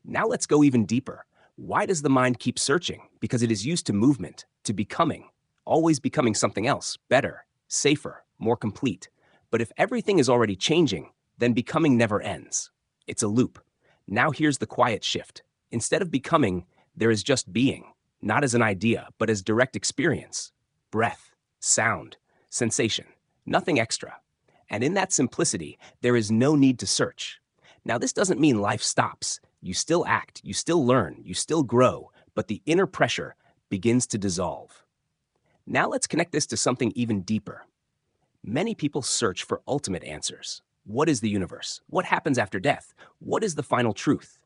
[SPEAKER 1] Now let's go even deeper. Why does the mind keep searching? Because it is used to movement, to becoming, always becoming something else, better, safer, more complete. But if everything is already changing, then becoming never ends. It's a loop. Now here's the quiet shift. Instead of becoming, there is just being, not as an idea, but as direct experience. breath, sound, sensation, nothing extra. And in that simplicity, there is no need to search. Now, this doesn't mean life stops. You still act, you still learn, you still grow, but the inner pressure begins to dissolve. Now let's connect this to something even deeper. Many people search for ultimate answers. What is the universe? What happens after death? What is the final truth?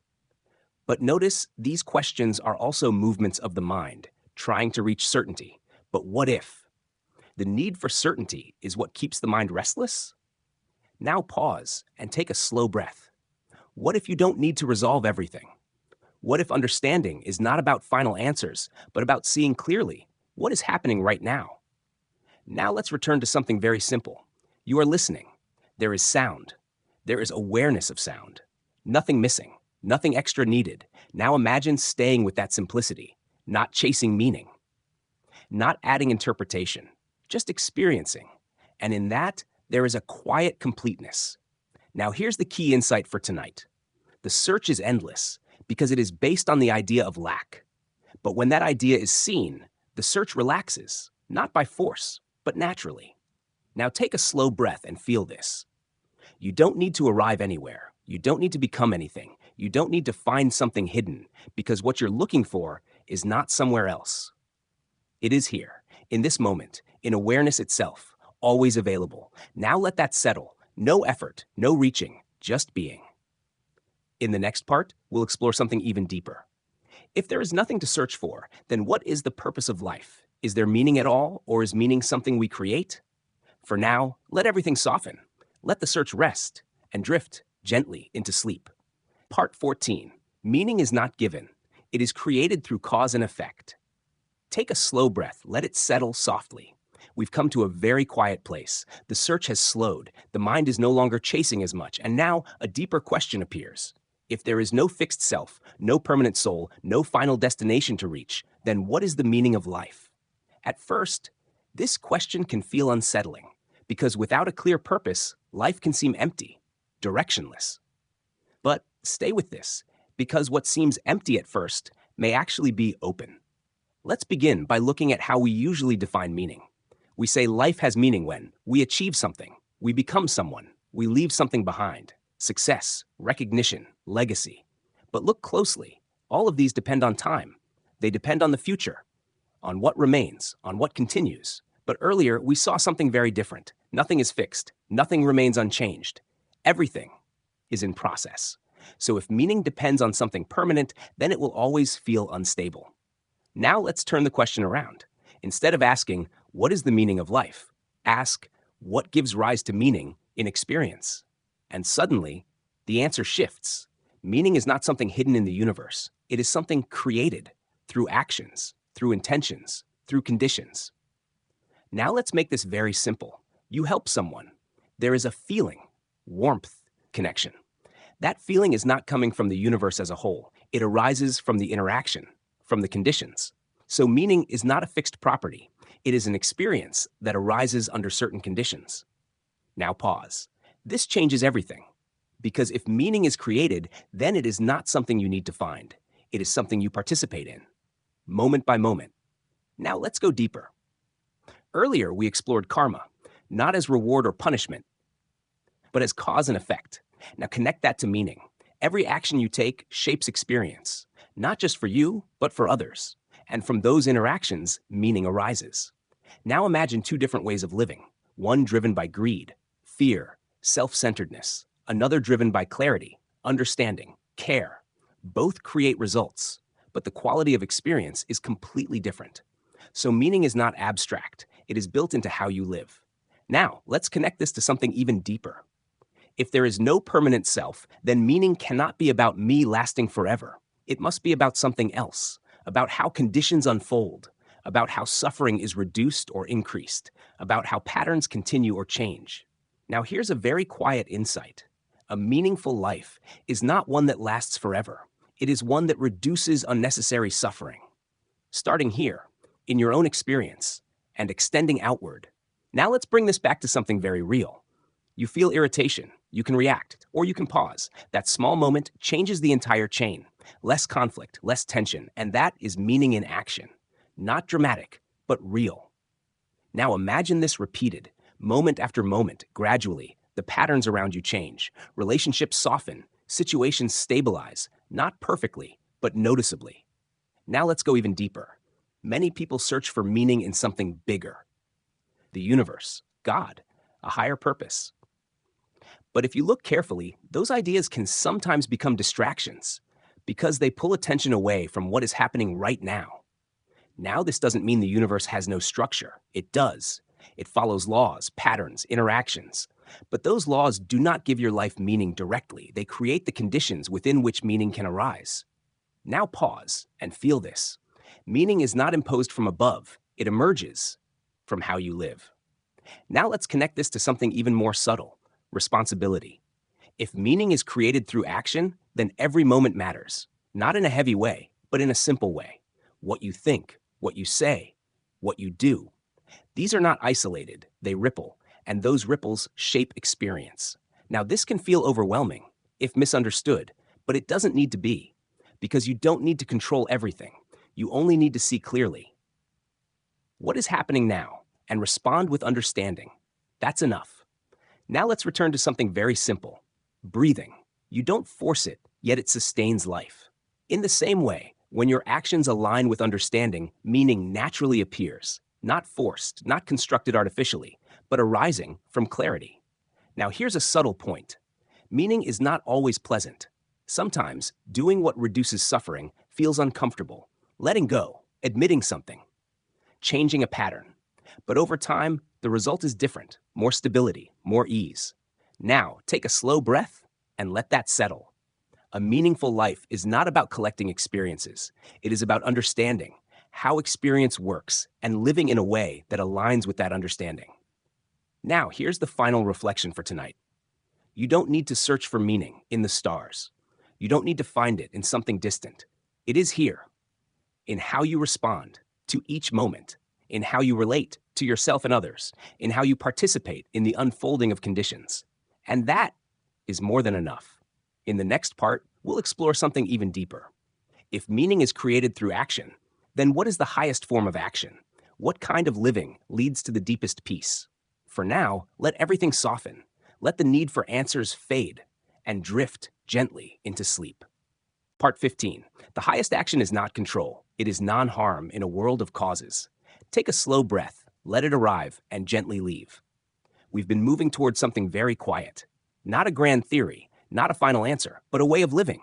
[SPEAKER 1] But notice these questions are also movements of the mind, trying to reach certainty. But what if? The need for certainty is what keeps the mind restless? Now pause and take a slow breath. What if you don't need to resolve everything? What if understanding is not about final answers, but about seeing clearly what is happening right now? Now let's return to something very simple. You are listening. There is sound. There is awareness of sound. Nothing missing, nothing extra needed. Now imagine staying with that simplicity, not chasing meaning, not adding interpretation, just experiencing. And in that, there is a quiet completeness. Now here's the key insight for tonight. The search is endless because it is based on the idea of lack. But when that idea is seen, the search relaxes, not by force, but naturally. Now take a slow breath and feel this. You don't need to arrive anywhere. You don't need to become anything. You don't need to find something hidden, because what you're looking for is not somewhere else. It is here, in this moment, in awareness itself, always available. Now let that settle. No effort, no reaching, just being. In the next part, we'll explore something even deeper. If there is nothing to search for, then what is the purpose of life? Is there meaning at all, or is meaning something we create? For now, let everything soften. Let the search rest and drift gently into sleep. Part 14. Meaning is not given. It is created through cause and effect. Take a slow breath. Let it settle softly. We've come to a very quiet place. The search has slowed. The mind is no longer chasing as much. And now a deeper question appears. If there is no fixed self, no permanent soul, no final destination to reach, then what is the meaning of life? At first, this question can feel unsettling, because without a clear purpose, life can seem empty, directionless. But stay with this, because what seems empty at first may actually be open. Let's begin by looking at how we usually define meaning. We say life has meaning when we achieve something, we become someone, we leave something behind. Success, recognition, legacy. But look closely. All of these depend on time. They depend on the future, on what remains, on what continues. But earlier, we saw something very different. Nothing is fixed. Nothing remains unchanged. Everything is in process. So if meaning depends on something permanent, then it will always feel unstable. Now let's turn the question around. Instead of asking, what is the meaning of life? Ask, what gives rise to meaning in experience? And suddenly, the answer shifts. Meaning is not something hidden in the universe. It is something created through actions, through intentions, through conditions. Now let's make this very simple. You help someone. There is a feeling, warmth, connection. That feeling is not coming from the universe as a whole. It arises from the interaction, from the conditions. So meaning is not a fixed property. It is an experience that arises under certain conditions. Now pause. This changes everything, because if meaning is created, then it is not something you need to find. It is something you participate in, moment by moment. Now let's go deeper. Earlier, we explored karma, not as reward or punishment, but as cause and effect. Now connect that to meaning. Every action you take shapes experience, not just for you, but for others. And from those interactions, meaning arises. Now imagine two different ways of living, one driven by greed, fear, self-centeredness, another driven by clarity, understanding, care. Both create results, but the quality of experience is completely different. So meaning is not abstract. It is built into how you live. Now, let's connect this to something even deeper. If there is no permanent self, then meaning cannot be about me lasting forever. It must be about something else, about how conditions unfold, about how suffering is reduced or increased, about how patterns continue or change. Now here's a very quiet insight. A meaningful life is not one that lasts forever. It is one that reduces unnecessary suffering. Starting here, in your own experience, and extending outward. Now let's bring this back to something very real. You feel irritation, you can react, or you can pause. That small moment changes the entire chain. Less conflict, less tension, and that is meaning in action. Not dramatic, but real. Now imagine this repeated, moment after moment, gradually. The patterns around you change, relationships soften, situations stabilize, not perfectly, but noticeably. Now let's go even deeper. Many people search for meaning in something bigger: the universe, God, a higher purpose. But if you look carefully, those ideas can sometimes become distractions because they pull attention away from what is happening right now. Now, this doesn't mean the universe has no structure. It does. It follows laws, patterns, interactions. But those laws do not give your life meaning directly. They create the conditions within which meaning can arise. Now pause and feel this. Meaning is not imposed from above. It emerges from how you live. Now let's connect this to something even more subtle: responsibility. If meaning is created through action, then every moment matters. Not in a heavy way, but in a simple way. What you think, what you say, what you do. These are not isolated, they ripple, and those ripples shape experience. Now, this can feel overwhelming if misunderstood, but it doesn't need to be, because you don't need to control everything. You only need to see clearly what is happening now and respond with understanding. That's enough. Now let's return to something very simple: breathing. You don't force it, yet it sustains life. In the same way, when your actions align with understanding, meaning naturally appears, not forced, not constructed artificially, but arising from clarity. Now here's a subtle point. Meaning is not always pleasant. Sometimes doing what reduces suffering feels uncomfortable. Letting go, admitting something, changing a pattern. But over time, the result is different: more stability, more ease. Now, take a slow breath and let that settle. A meaningful life is not about collecting experiences. It is about understanding how experience works and living in a way that aligns with that understanding. Now, here's the final reflection for tonight. You don't need to search for meaning in the stars. You don't need to find it in something distant. It is here, in how you respond to each moment, in how you relate to yourself and others, in how you participate in the unfolding of conditions. And that is more than enough. In the next part, we'll explore something even deeper. If meaning is created through action, then what is the highest form of action? What kind of living leads to the deepest peace? For now, let everything soften. Let the need for answers fade and drift gently into sleep. Part 15. The highest action is not control. It is non-harm in a world of causes. Take a slow breath, let it arrive, and gently leave. We've been moving towards something very quiet. Not a grand theory, not a final answer, but a way of living.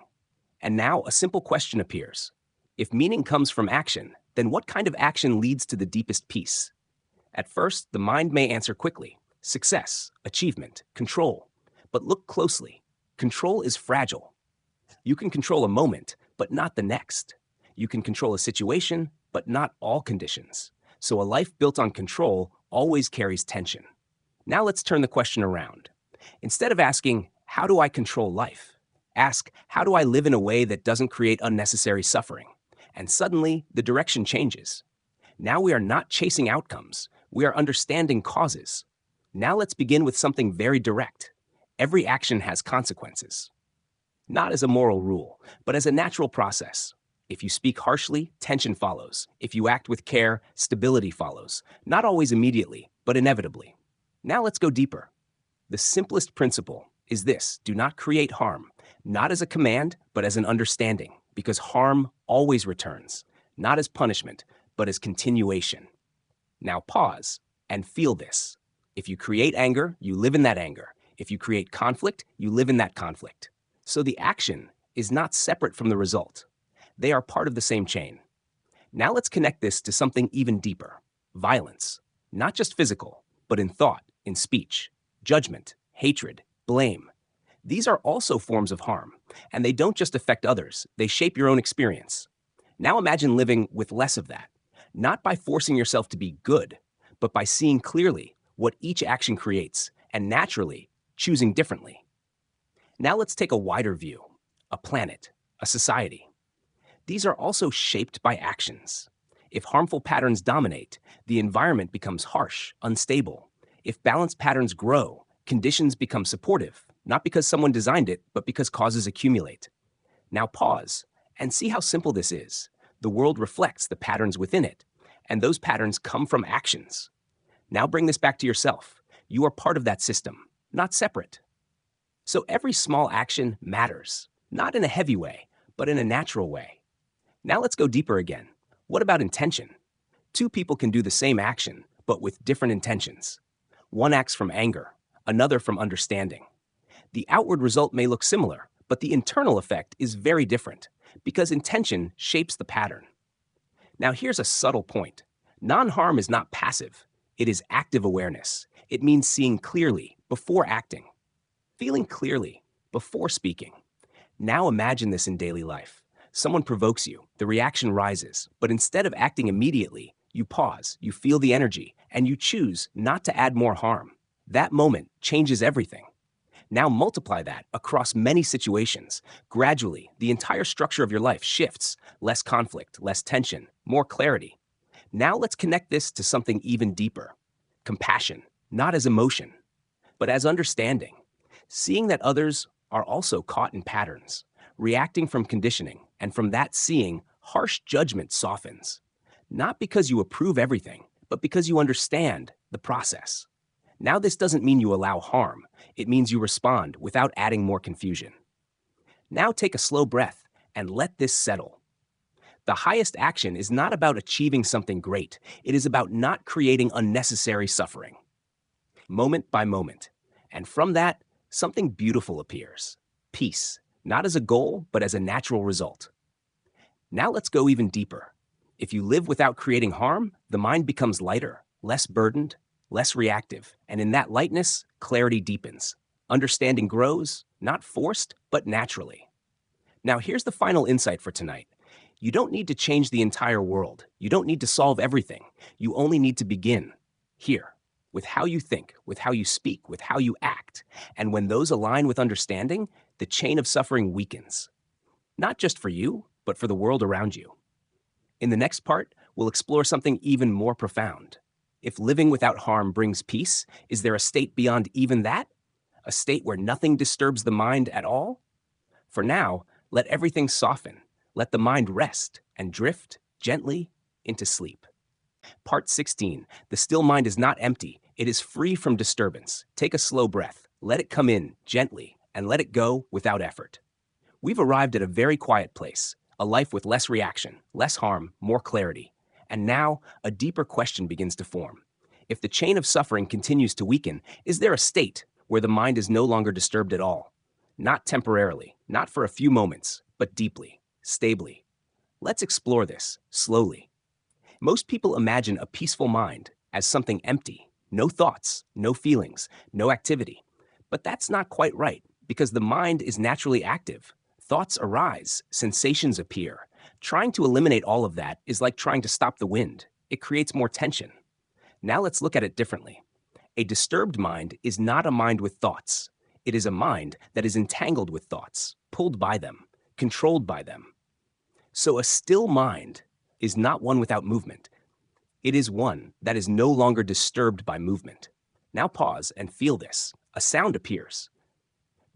[SPEAKER 1] And now a simple question appears. If meaning comes from action, then what kind of action leads to the deepest peace? At first, the mind may answer quickly: success, achievement, control. But look closely. Control is fragile. You can control a moment, but not the next. You can control a situation, but not all conditions. So a life built on control always carries tension. Now let's turn the question around. Instead of asking, how do I control life? Ask, how do I live in a way that doesn't create unnecessary suffering? And suddenly, the direction changes. Now we are not chasing outcomes. We are understanding causes. Now let's begin with something very direct. Every action has consequences. Not as a moral rule, but as a natural process. If you speak harshly, tension follows. If you act with care, stability follows. Not always immediately, but inevitably. Now let's go deeper. The simplest principle is this: do not create harm, not as a command, but as an understanding, because harm always returns, not as punishment, but as continuation. Now pause and feel this. If you create anger, you live in that anger. If you create conflict, you live in that conflict. So the action is not separate from the result. They are part of the same chain. Now let's connect this to something even deeper: violence, not just physical, but in thought, in speech, judgment, hatred, blame. These are also forms of harm, and they don't just affect others, they shape your own experience. Now imagine living with less of that, not by forcing yourself to be good, but by seeing clearly what each action creates and naturally choosing differently. Now let's take a wider view: a planet, a society. These are also shaped by actions. If harmful patterns dominate, the environment becomes harsh, unstable. If balanced patterns grow, conditions become supportive, not because someone designed it, but because causes accumulate. Now pause and see how simple this is. The world reflects the patterns within it, and those patterns come from actions. Now bring this back to yourself. You are part of that system, not separate. So every small action matters, not in a heavy way, but in a natural way. Now let's go deeper again. What about intention? Two people can do the same action, but with different intentions. One acts from anger, another from understanding. The outward result may look similar, but the internal effect is very different, because intention shapes the pattern. Now here's a subtle point. Non-harm is not passive. It is active awareness. It means seeing clearly before acting, feeling clearly before speaking. Now imagine this in daily life. Someone provokes you, the reaction rises, but instead of acting immediately, you pause, you feel the energy, and you choose not to add more harm. That moment changes everything. Now multiply that across many situations. Gradually, the entire structure of your life shifts. Less conflict, less tension, more clarity. Now let's connect this to something even deeper. Compassion, not as emotion, but as understanding. Seeing that others are also caught in patterns, reacting from conditioning, and from that seeing, harsh judgment softens. Not because you approve everything, but because you understand the process. Now this doesn't mean you allow harm. It means you respond without adding more confusion. Now take a slow breath and let this settle. The highest action is not about achieving something great. It is about not creating unnecessary suffering. Moment by moment. And from that, something beautiful appears. Peace, not as a goal, but as a natural result. Now let's go even deeper. If you live without creating harm, the mind becomes lighter, less burdened, less reactive, and in that lightness, clarity deepens. Understanding grows, not forced, but naturally. Now here's the final insight for tonight. You don't need to change the entire world. You don't need to solve everything. You only need to begin here, with how you think, with how you speak, with how you act. And when those align with understanding, the chain of suffering weakens. Not just for you, but for the world around you. In the next part, we'll explore something even more profound. If living without harm brings peace, is there a state beyond even that? A state where nothing disturbs the mind at all? For now, let everything soften. Let the mind rest and drift gently into sleep. Part 16. The still mind is not empty. It is free from disturbance. Take a slow breath. Let it come in gently and let it go without effort. We've arrived at a very quiet place, a life with less reaction, less harm, more clarity. And now, a deeper question begins to form. If the chain of suffering continues to weaken, is there a state where the mind is no longer disturbed at all? Not temporarily, not for a few moments, but deeply, stably. Let's explore this slowly. Most people imagine a peaceful mind as something empty, no thoughts, no feelings, no activity. But that's not quite right, because the mind is naturally active. Thoughts arise, sensations appear. Trying to eliminate all of that is like trying to stop the wind. It creates more tension. Now let's look at it differently. A disturbed mind is not a mind with thoughts. It is a mind that is entangled with thoughts, pulled by them, controlled by them. So a still mind is not one without movement. It is one that is no longer disturbed by movement. Now pause and feel this. A sound appears.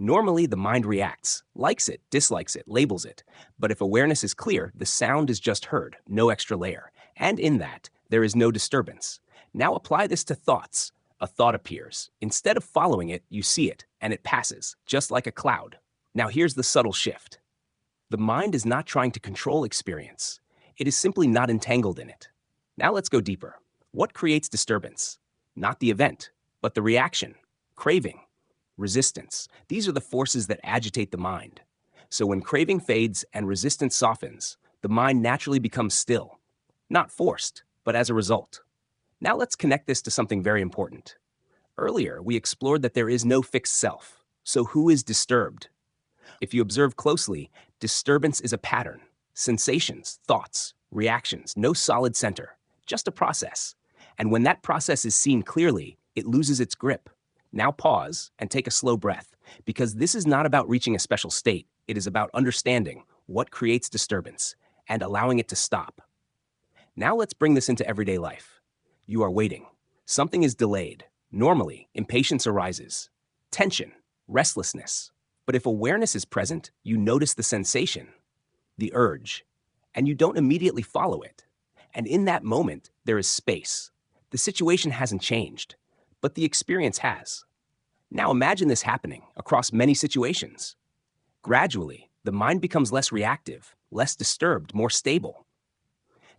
[SPEAKER 1] Normally, the mind reacts, likes it, dislikes it, labels it. But if awareness is clear, the sound is just heard, no extra layer. And in that, there is no disturbance. Now apply this to thoughts. A thought appears. Instead of following it, you see it, and it passes, just like a cloud. Now here's the subtle shift. The mind is not trying to control experience. It is simply not entangled in it. Now let's go deeper. What creates disturbance? Not the event, but the reaction, craving, resistance. These are the forces that agitate the mind. So when craving fades and resistance softens, the mind naturally becomes still. Not forced, but as a result. Now let's connect this to something very important. Earlier, we explored that there is no fixed self. So who is disturbed? If you observe closely, disturbance is a pattern. Sensations, thoughts, reactions, no solid center, just a process. And when that process is seen clearly, it loses its grip. Now pause and take a slow breath, because this is not about reaching a special state. It is about understanding what creates disturbance and allowing it to stop. Now let's bring this into everyday life. You are waiting. Something is delayed. Normally, impatience arises. Tension, restlessness. But if awareness is present, you notice the sensation, the urge, and you don't immediately follow it. And in that moment, there is space. The situation hasn't changed, but the experience has. Now imagine this happening across many situations. Gradually, the mind becomes less reactive, less disturbed, more stable.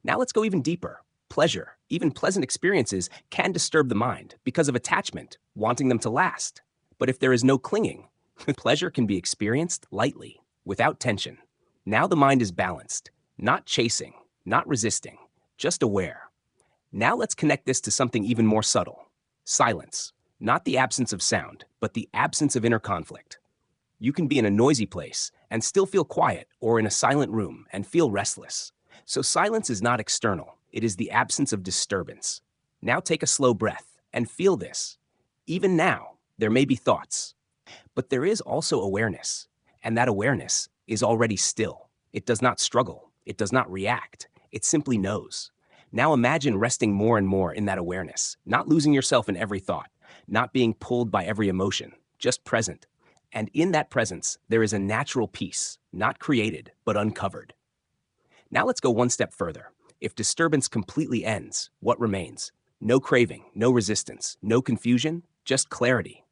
[SPEAKER 1] Now let's go even deeper. Pleasure, even pleasant experiences, can disturb the mind because of attachment, wanting them to last. But if there is no clinging, pleasure can be experienced lightly, without tension. Now the mind is balanced, not chasing, not resisting, just aware. Now let's connect this to something even more subtle. Silence. Not the absence of sound, but the absence of inner conflict. You can be in a noisy place and still feel quiet, or in a silent room and feel restless. So silence is not external, it is the absence of disturbance. Now take a slow breath and feel this. Even now, there may be thoughts, but there is also awareness, and that awareness is already still. It does not struggle, it does not react, it simply knows. Now imagine resting more and more in that awareness, not losing yourself in every thought, not being pulled by every emotion, just present. And in that presence, there is a natural peace, not created, but uncovered. Now let's go one step further. If disturbance completely ends, what remains? No craving, no resistance, no confusion, just clarity.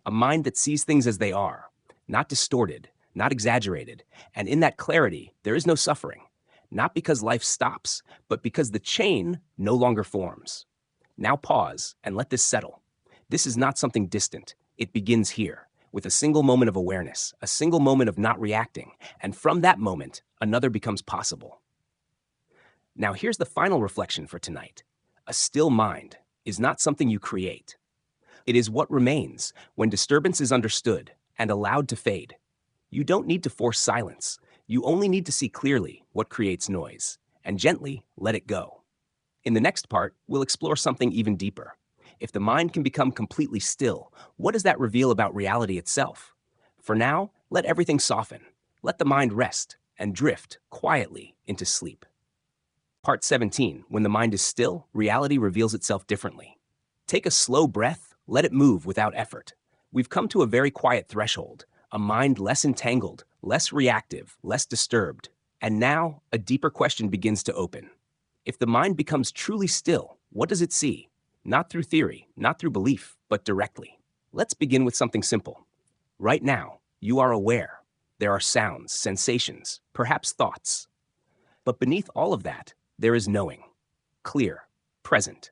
[SPEAKER 1] A mind that sees things as they are, not distorted, not exaggerated. And in that clarity, there is no suffering, not because life stops, but because the chain no longer forms. Now pause and let this settle. This is not something distant. It begins here, with a single moment of awareness, a single moment of not reacting, and from that moment, another becomes possible. Now here's the final reflection for tonight. A still mind is not something you create. It is what remains when disturbance is understood and allowed to fade. You don't need to force silence. You only need to see clearly what creates noise, and gently let it go. In the next part, we'll explore something even deeper. If the mind can become completely still, what does that reveal about reality itself? For now, let everything soften. Let the mind rest and drift quietly into sleep. Part 17, when the mind is still, reality reveals itself differently. Take a slow breath, let it move without effort. We've come to a very quiet threshold, a mind less entangled, less reactive, less disturbed. And now, a deeper question begins to open. If the mind becomes truly still, what does it see? Not through theory, not through belief, but directly. Let's begin with something simple. Right now, you are aware. There are sounds, sensations, perhaps thoughts. But beneath all of that, there is knowing. Clear, present.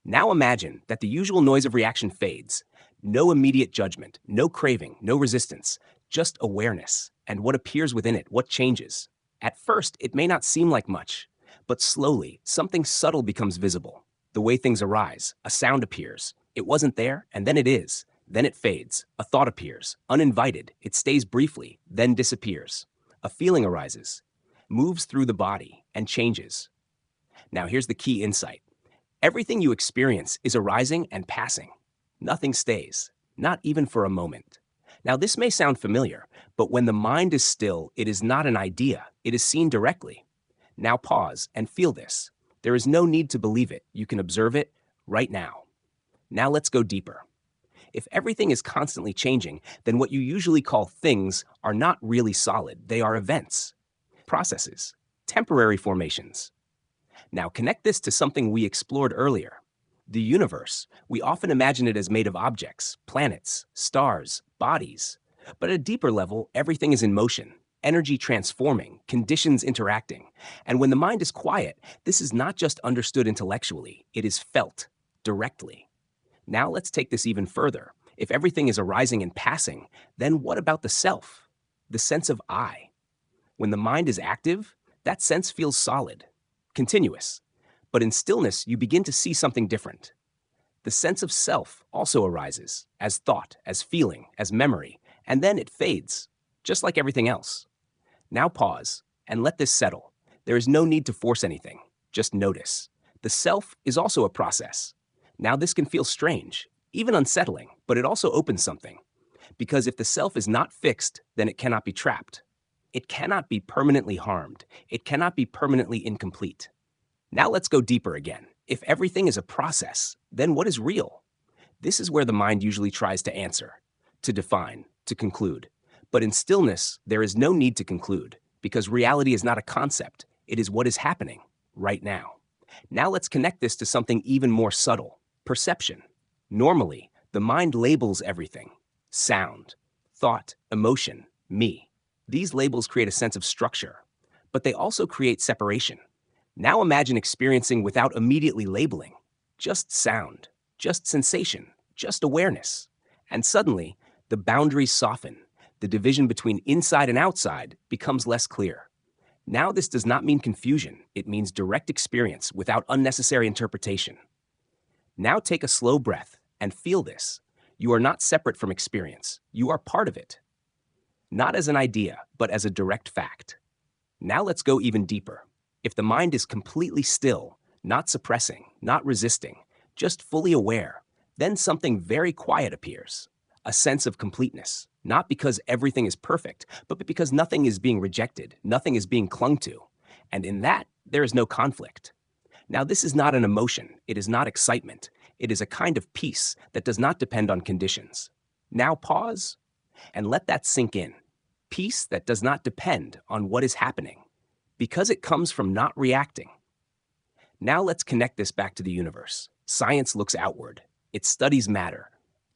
[SPEAKER 1] Now imagine that the usual noise of reaction fades. No immediate judgment, no craving, no resistance, just awareness, and what appears within it, what changes. At first, it may not seem like much, but slowly, something subtle becomes visible. The way things arise, a sound appears. It wasn't there, and then it is. Then it fades. A thought appears. Uninvited, it stays briefly, then disappears. A feeling arises, moves through the body, and changes. Now here's the key insight. Everything you experience is arising and passing. Nothing stays, not even for a moment. Now this may sound familiar, but when the mind is still, it is not an idea. It is seen directly. Now pause and feel this. There is no need to believe it. You can observe it right now. Now let's go deeper. If everything is constantly changing, then what you usually call things are not really solid. They are events, processes, temporary formations. Now connect this to something we explored earlier. The universe. We often imagine it as made of objects, planets, stars, bodies. But at a deeper level, everything is in motion. Energy transforming, conditions interacting. And when the mind is quiet, this is not just understood intellectually, it is felt directly. Now let's take this even further. If everything is arising and passing, then what about the self? The sense of I? When the mind is active, that sense feels solid, continuous. But in stillness, you begin to see something different. The sense of self also arises, as thought, as feeling, as memory, and then it fades, just like everything else. Now pause and let this settle. There is no need to force anything, just notice. The self is also a process. Now this can feel strange, even unsettling, but it also opens something. Because if the self is not fixed, then it cannot be trapped. It cannot be permanently harmed. It cannot be permanently incomplete. Now let's go deeper again. If everything is a process, then what is real? This is where the mind usually tries to answer, to define, to conclude. But in stillness, there is no need to conclude, because reality is not a concept. It is what is happening right now. Now let's connect this to something even more subtle: perception. Normally, the mind labels everything: sound, thought, emotion, me. These labels create a sense of structure, but they also create separation. Now imagine experiencing without immediately labeling: just sound, just sensation, just awareness. And suddenly, the boundaries soften. The division between inside and outside becomes less clear. Now, this does not mean confusion. It means direct experience without unnecessary interpretation. Now take a slow breath and feel this. You are not separate from experience. You are part of it. Not as an idea, but as a direct fact. Now let's go even deeper. If the mind is completely still, not suppressing, not resisting, just fully aware, then something very quiet appears. A sense of completeness, not because everything is perfect, but because nothing is being rejected, nothing is being clung to. And in that, there is no conflict. Now, this is not an emotion. It is not excitement. It is a kind of peace that does not depend on conditions. Now pause and let that sink in. Peace that does not depend on what is happening, because it comes from not reacting. Now let's connect this back to the universe. Science looks outward. It studies matter,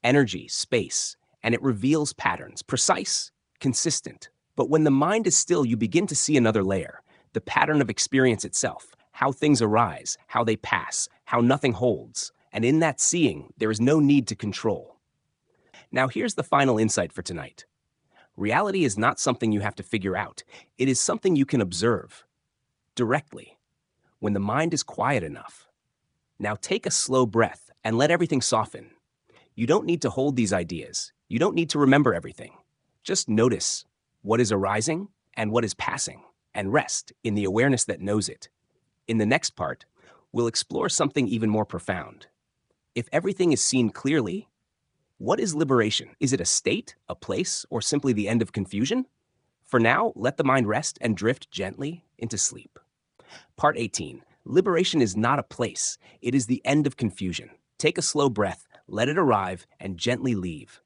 [SPEAKER 1] energy, space, and it reveals patterns, precise, consistent. But when the mind is still, you begin to see another layer: the pattern of experience itself, how things arise, how they pass, how nothing holds. And in that seeing, there is no need to control. Now here's the final insight for tonight. Reality is not something you have to figure out. It is something you can observe directly when the mind is quiet enough. Now take a slow breath and let everything soften. You don't need to hold these ideas. You don't need to remember everything. Just notice what is arising and what is passing, and rest in the awareness that knows it. In the next part, we'll explore something even more profound. If everything is seen clearly, what is liberation? Is it a state, a place, or simply the end of confusion? For now, let the mind rest and drift gently into sleep. Part 18. Liberation is not a place. It is the end of confusion. Take a slow breath, let it arrive, and gently leave.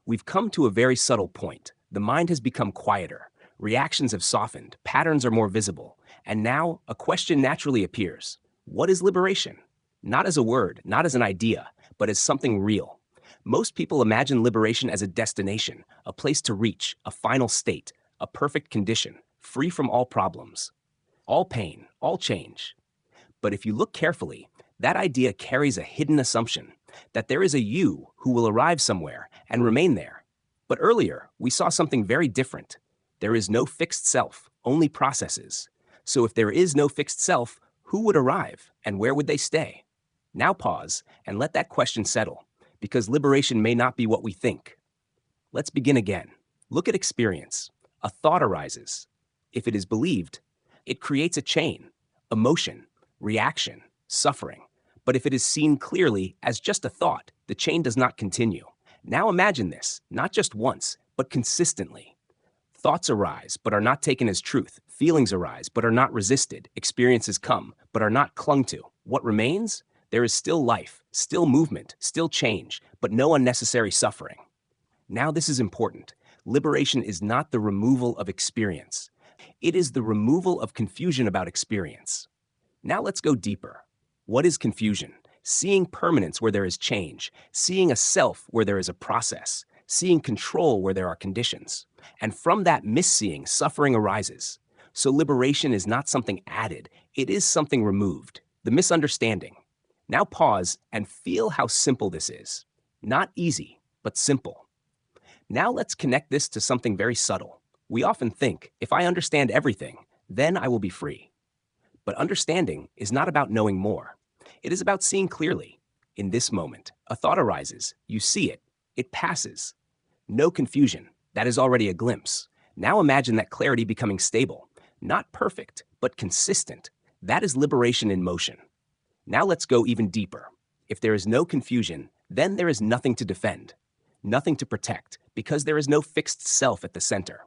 [SPEAKER 1] We've come to a very subtle point. The mind has become quieter. Reactions have softened. Patterns are more visible. And now, a question naturally appears. What is liberation? Not as a word, not as an idea, but as something real. Most people imagine liberation as a destination, a place to reach, a final state, a perfect condition, free from all problems, all pain, all change. But if you look carefully, that idea carries a hidden assumption that there is a you who will arrive somewhere and remain there. But earlier, we saw something very different. There is no fixed self, only processes. So if there is no fixed self, who would arrive and where would they stay? Now pause and let that question settle, because liberation may not be what we think. Let's begin again. Look at experience. A thought arises. If it is believed, it creates a chain: emotion, reaction, suffering. But if it is seen clearly as just a thought, the chain does not continue. Now imagine this, not just once, but consistently. Thoughts arise, but are not taken as truth. Feelings arise, but are not resisted. Experiences come, but are not clung to. What remains? There is still life, still movement, still change, but no unnecessary suffering. Now this is important. Liberation is not the removal of experience. It is the removal of confusion about experience. Now let's go deeper. What is confusion? Seeing permanence where there is change, seeing a self where there is a process, seeing control where there are conditions. And from that misseeing, suffering arises. So liberation is not something added, it is something removed, the misunderstanding. Now pause and feel how simple this is. Not easy, but simple. Now let's connect this to something very subtle. We often think, if I understand everything, then I will be free. But understanding is not about knowing more. It is about seeing clearly. In this moment, a thought arises. You see it. It passes. No confusion. That is already a glimpse. Now imagine that clarity becoming stable. Not perfect, but consistent. That is liberation in motion. Now let's go even deeper. If there is no confusion, then there is nothing to defend, nothing to protect, because there is no fixed self at the center.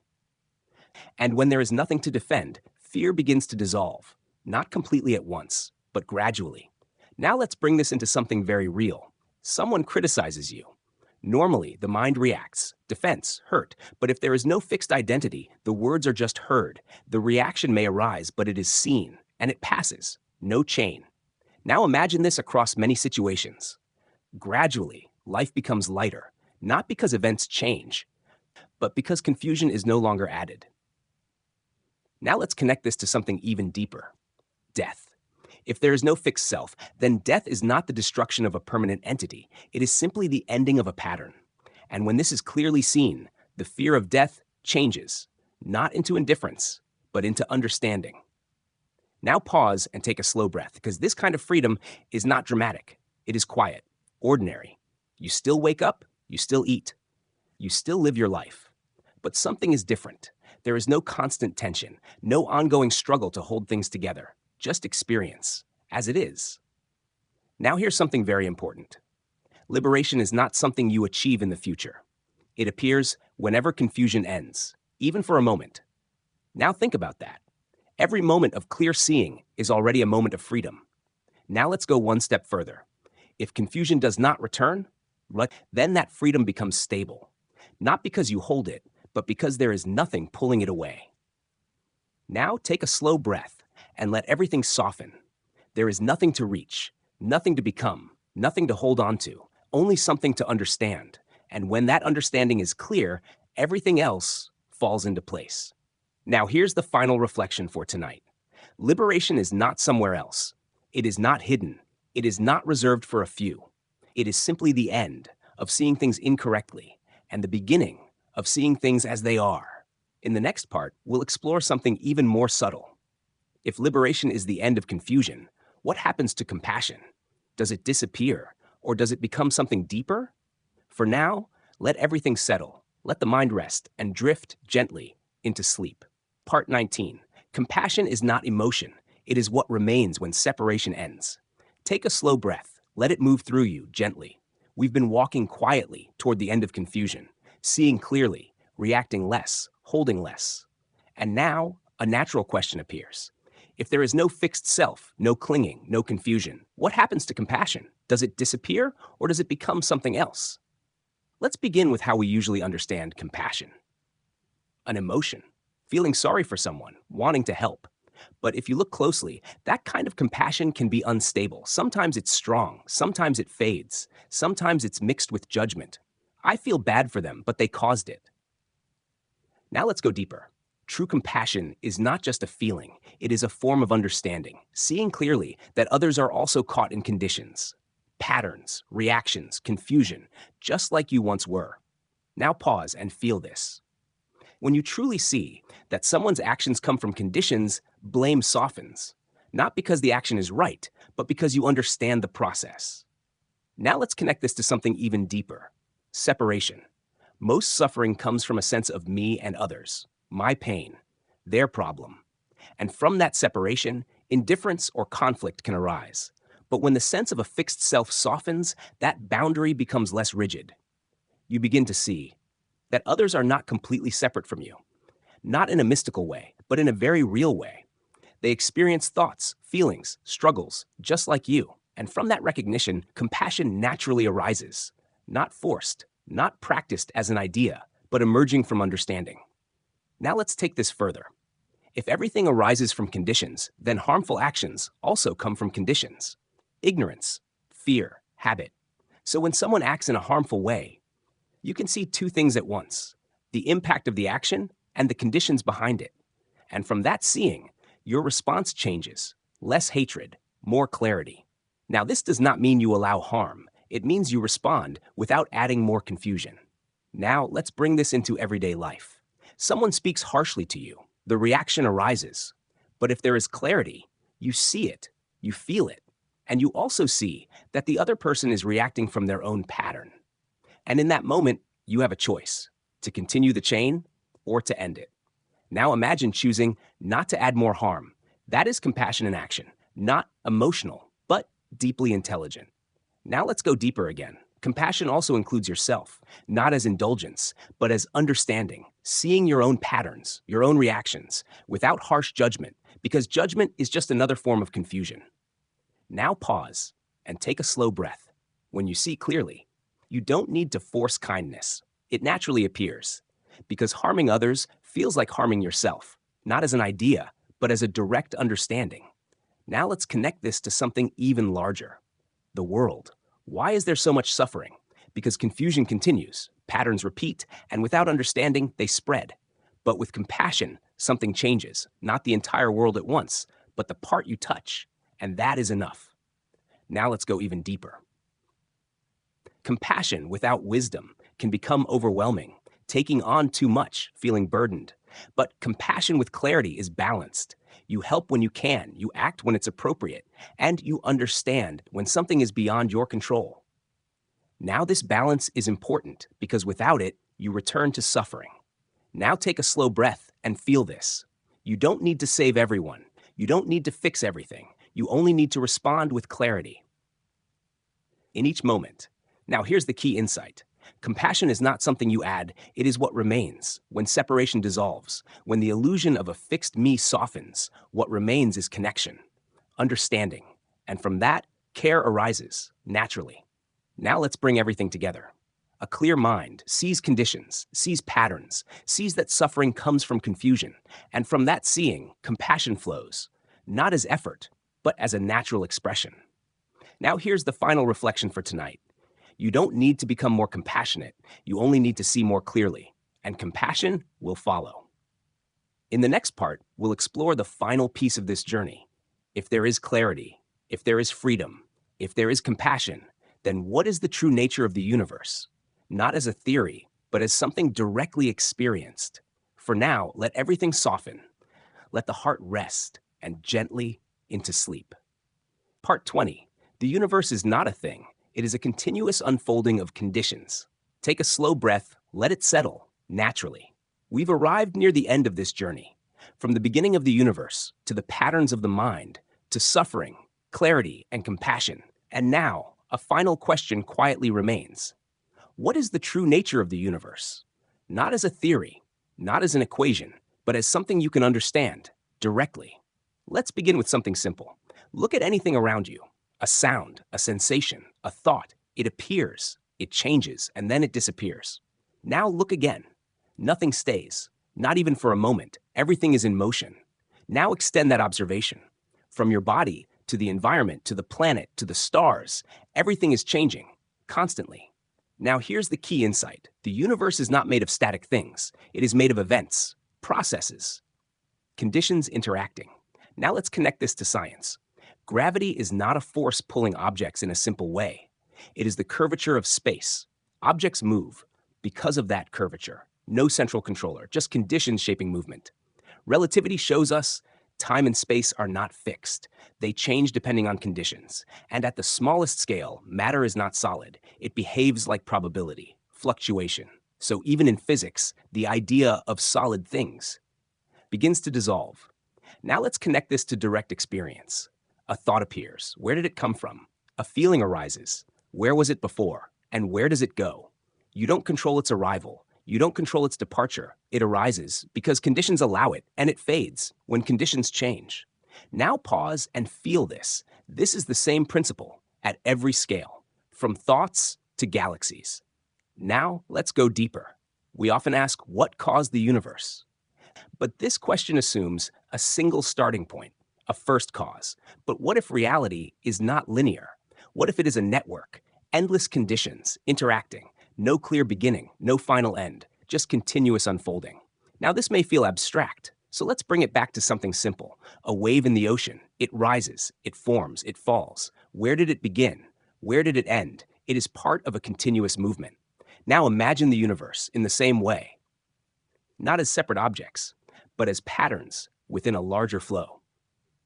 [SPEAKER 1] And when there is nothing to defend, fear begins to dissolve, not completely at once, but gradually. Now let's bring this into something very real. Someone criticizes you. Normally, the mind reacts, defense, hurt, but if there is no fixed identity, the words are just heard. The reaction may arise, but it is seen, and it passes. No chain. Now imagine this across many situations. Gradually, life becomes lighter, not because events change, but because confusion is no longer added. Now let's connect this to something even deeper: death. If there is no fixed self, then death is not the destruction of a permanent entity. It is simply the ending of a pattern. And when this is clearly seen, the fear of death changes, not into indifference, but into understanding. Now pause and take a slow breath, because this kind of freedom is not dramatic. It is quiet, ordinary. You still wake up, you still eat, you still live your life. But something is different. There is no constant tension, no ongoing struggle to hold things together. Just experience, as it is. Now here's something very important. Liberation is not something you achieve in the future. It appears whenever confusion ends, even for a moment. Now think about that. Every moment of clear seeing is already a moment of freedom. Now let's go one step further. If confusion does not return, then that freedom becomes stable. Not because you hold it, but because there is nothing pulling it away. Now take a slow breath and let everything soften. There is nothing to reach, nothing to become, nothing to hold on to, only something to understand. And when that understanding is clear, everything else falls into place. Now here's the final reflection for tonight. Liberation is not somewhere else. It is not hidden. It is not reserved for a few. It is simply the end of seeing things incorrectly and the beginning of seeing things as they are. In the next part, we'll explore something even more subtle. If liberation is the end of confusion, what happens to compassion? Does it disappear, or does it become something deeper? For now, let everything settle, let the mind rest, and drift gently into sleep. Part 19. Compassion is not emotion. It is what remains when separation ends. Take a slow breath. Let it move through you gently. We've been walking quietly toward the end of confusion, seeing clearly, reacting less, holding less. And now, a natural question appears. If there is no fixed self, no clinging, no confusion, what happens to compassion? Does it disappear, or does it become something else? Let's begin with how we usually understand compassion. An emotion, feeling sorry for someone, wanting to help. But if you look closely, that kind of compassion can be unstable. Sometimes it's strong, sometimes it fades, sometimes it's mixed with judgment. I feel bad for them, but they caused it. Now let's go deeper. True compassion is not just a feeling, it is a form of understanding, seeing clearly that others are also caught in conditions, patterns, reactions, confusion, just like you once were. Now pause and feel this. When you truly see that someone's actions come from conditions, blame softens, not because the action is right, but because you understand the process. Now let's connect this to something even deeper: separation. Most suffering comes from a sense of me and others, my pain, their problem. And from that separation, indifference or conflict can arise. But when the sense of a fixed self softens, that boundary becomes less rigid. You begin to see that others are not completely separate from you, not in a mystical way, but in a very real way. They experience thoughts, feelings, struggles, just like you. And from that recognition, compassion naturally arises, not forced, not practiced as an idea, but emerging from understanding. Now let's take this further. If everything arises from conditions, then harmful actions also come from conditions. Ignorance, fear, habit. So when someone acts in a harmful way, you can see two things at once: the impact of the action and the conditions behind it. And from that seeing, your response changes: less hatred, more clarity. Now, this does not mean you allow harm. It means you respond without adding more confusion. Now, let's bring this into everyday life. Someone speaks harshly to you. The reaction arises. But if there is clarity, you see it, you feel it, and you also see that the other person is reacting from their own pattern. And in that moment, you have a choice: to continue the chain or to end it. Now imagine choosing not to add more harm. That is compassion in action, not emotional, but deeply intelligent. Now let's go deeper again. Compassion also includes yourself, not as indulgence, but as understanding, seeing your own patterns, your own reactions, without harsh judgment, because judgment is just another form of confusion. Now pause and take a slow breath. When you see clearly, you don't need to force kindness. It naturally appears, because harming others feels like harming yourself, not as an idea, but as a direct understanding. Now let's connect this to something even larger. The world. Why is there so much suffering? Because confusion continues, patterns repeat, and without understanding, they spread. But with compassion, something changes, not the entire world at once, but the part you touch, and that is enough. Now let's go even deeper. Compassion without wisdom can become overwhelming, taking on too much, feeling burdened. But compassion with clarity is balanced. You help when you can, you act when it's appropriate, and you understand when something is beyond your control. Now this balance is important because without it, you return to suffering. Now take a slow breath and feel this. You don't need to save everyone. You don't need to fix everything. You only need to respond with clarity. In each moment. Now here's the key insight. Compassion is not something you add, it is what remains. When separation dissolves, when the illusion of a fixed me softens, what remains is connection, understanding, and from that, care arises, naturally. Now let's bring everything together. A clear mind sees conditions, sees patterns, sees that suffering comes from confusion, and from that seeing, compassion flows, not as effort, but as a natural expression. Now here's the final reflection for tonight. You don't need to become more compassionate, you only need to see more clearly, and compassion will follow. In the next part, we'll explore the final piece of this journey. If there is clarity, if there is freedom, if there is compassion, then what is the true nature of the universe? Not as a theory, but as something directly experienced. For now, let everything soften. Let the heart rest and gently into sleep. Part 20. The universe is not a thing. It is a continuous unfolding of conditions. Take a slow breath, let it settle, naturally. We've arrived near the end of this journey. From the beginning of the universe, to the patterns of the mind, to suffering, clarity, and compassion. And now, a final question quietly remains. What is the true nature of the universe? Not as a theory, not as an equation, but as something you can understand, directly. Let's begin with something simple. Look at anything around you. A sound, a sensation, a thought. It appears, it changes, and then it disappears. Now look again. Nothing stays, not even for a moment. Everything is in motion. Now extend that observation. From your body, to the environment, to the planet, to the stars, everything is changing, constantly. Now here's the key insight. The universe is not made of static things. It is made of events, processes, conditions interacting. Now let's connect this to science. Gravity is not a force pulling objects in a simple way. It is the curvature of space. Objects move because of that curvature. No central controller, just conditions shaping movement. Relativity shows us time and space are not fixed. They change depending on conditions. And at the smallest scale, matter is not solid. It behaves like probability, fluctuation. So even in physics, the idea of solid things begins to dissolve. Now let's connect this to direct experience. A thought appears. Where did it come from? A feeling arises. Where was it before? And where does it go? You don't control its arrival. You don't control its departure. It arises because conditions allow it, and it fades when conditions change. Now pause and feel this. This is the same principle at every scale, from thoughts to galaxies. Now let's go deeper. We often ask, what caused the universe? But this question assumes a single starting point. A first cause. But what if reality is not linear? What if it is a network? Endless conditions, interacting, no clear beginning, no final end, just continuous unfolding. Now this may feel abstract, so let's bring it back to something simple. A wave in the ocean, it rises, it forms, it falls. Where did it begin? Where did it end? It is part of a continuous movement. Now imagine the universe in the same way. Not as separate objects, but as patterns within a larger flow.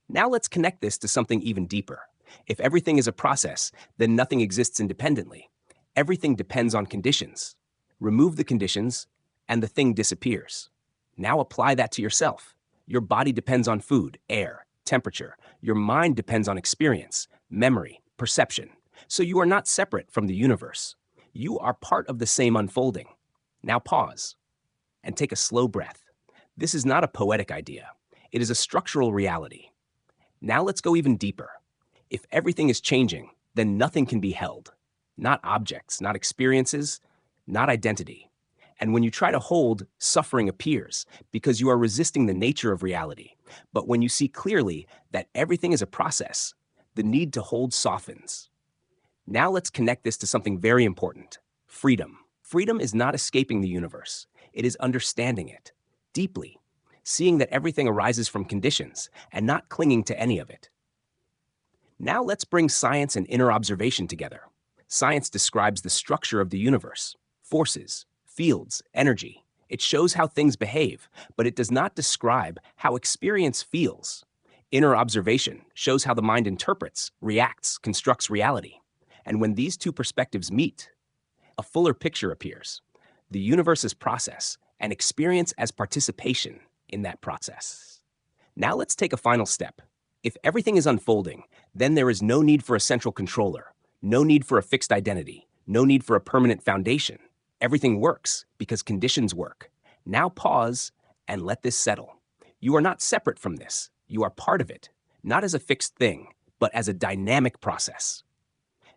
[SPEAKER 1] Now let's connect this to something even deeper. If everything is a process, then nothing exists independently. Everything depends on conditions. Remove the conditions, and the thing disappears. Now apply that to yourself. Your body depends on food, air, temperature. Your mind depends on experience, memory, perception. So you are not separate from the universe. You are part of the same unfolding. Now pause and take a slow breath. This is not a poetic idea. It is a structural reality. Now let's go even deeper. If everything is changing, then nothing can be held. Not objects, not experiences, not identity. And when you try to hold, suffering appears because you are resisting the nature of reality. But when you see clearly that everything is a process, the need to hold softens. Now let's connect this to something very important: freedom. Freedom is not escaping the universe, it is understanding it deeply, seeing that everything arises from conditions and not clinging to any of it. Now let's bring science and inner observation together. Science describes the structure of the universe: forces, fields, energy. It shows how things behave, but it does not describe how experience feels. Inner observation shows how the mind interprets, reacts, constructs reality. And when these two perspectives meet, a fuller picture appears: the universe as process and experience as participation in that process. Now let's take a final step. If everything is unfolding, then there is no need for a central controller, no need for a fixed identity, no need for a permanent foundation. Everything works because conditions work. Now pause and let this settle. You are not separate from this. You are part of it, not as a fixed thing, but as a dynamic process.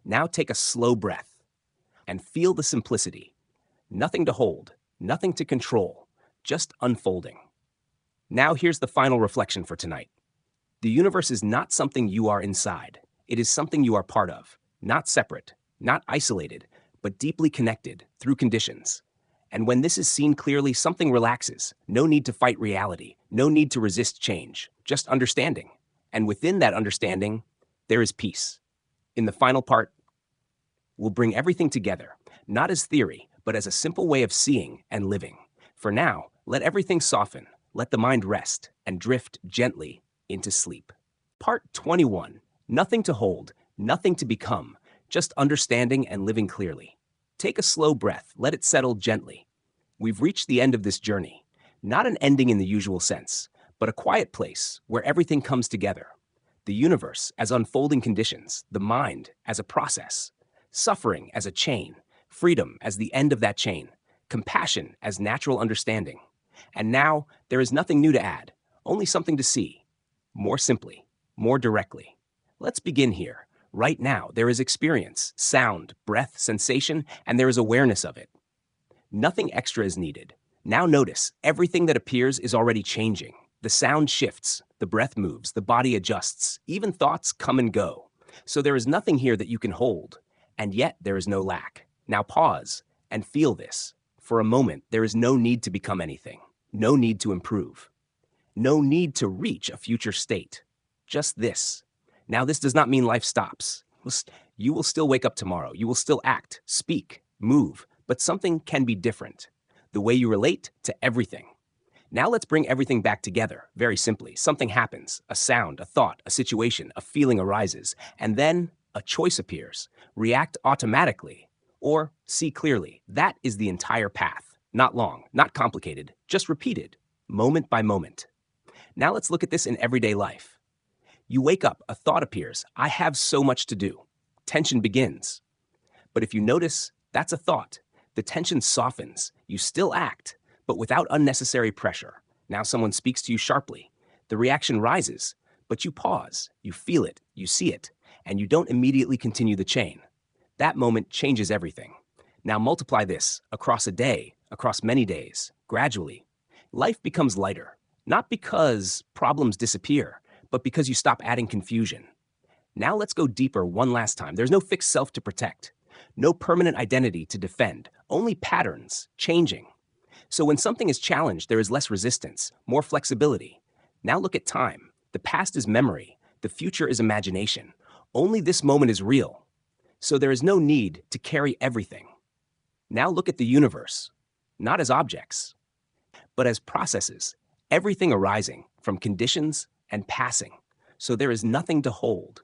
[SPEAKER 1] Now take a slow breath and feel the simplicity. Nothing to hold, nothing to control, just unfolding. Now here's the final reflection for tonight. The universe is not something you are inside. It is something you are part of, not separate, not isolated, but deeply connected through conditions. And when this is seen clearly, something relaxes. No need to fight reality, no need to resist change, just understanding. And within that understanding, there is peace. In the final part, we'll bring everything together, not as theory, but as a simple way of seeing and living. For now, let everything soften, let the mind rest, and drift gently into sleep. Part 21. Nothing to hold, nothing to become, just understanding and living clearly. Take a slow breath, let it settle gently. We've reached the end of this journey, not an ending in the usual sense, but a quiet place where everything comes together. The universe as unfolding conditions, the mind as a process, suffering as a chain, freedom as the end of that chain, compassion as natural understanding. And now there is nothing new to add, only something to see, more simply, more directly. Let's begin here. Right now, there is experience, sound, breath, sensation, and there is awareness of it. Nothing extra is needed. Now notice, everything that appears is already changing. The sound shifts, the breath moves, the body adjusts, even thoughts come and go. So there is nothing here that you can hold, and yet there is no lack. Now pause and feel this. For a moment, there is no need to become anything, no need to improve, no need to reach a future state. Just this. Now, this does not mean life stops. You will still wake up tomorrow. You will still act, speak, move, but something can be different. The way you relate to everything. Now let's bring everything back together, very simply. Something happens, a sound, a thought, a situation, a feeling arises, and then a choice appears. React automatically, or see clearly. That is the entire path. Not long, not complicated, just repeated, moment by moment. Now let's look at this in everyday life. You wake up, a thought appears. I have so much to do. Tension begins. But if you notice, that's a thought. The tension softens. You still act, but without unnecessary pressure. Now someone speaks to you sharply. The reaction rises, but you pause. You feel it, you see it, and you don't immediately continue the chain. That moment changes everything. Now multiply this across a day, across many days, gradually. Life becomes lighter, not because problems disappear, but because you stop adding confusion. Now let's go deeper one last time. There's no fixed self to protect, no permanent identity to defend, only patterns changing. So when something is challenged, there is less resistance, more flexibility. Now look at time. The past is memory, the future is imagination. Only this moment is real. So there is no need to carry everything. Now look at the universe, not as objects, but as processes, everything arising from conditions and passing, so there is nothing to hold.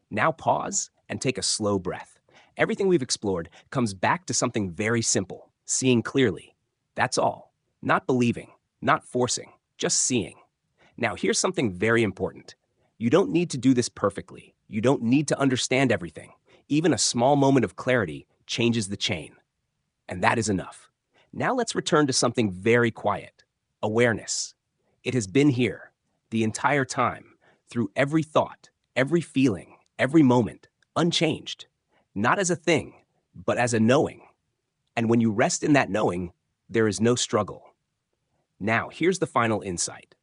[SPEAKER 1] Now pause and take a slow breath. Everything we've explored comes back to something very simple: seeing clearly. That's all. Not believing, not forcing, just seeing. Now here's something very important. You don't need to do this perfectly. You don't need to understand everything. Even a small moment of clarity changes the chain. And that is enough. Now let's return to something very quiet: awareness. It has been here the entire time, through every thought, every feeling, every moment, unchanged, not as a thing, but as a knowing. And when you rest in that knowing, There is no struggle. Now, here's the final insight.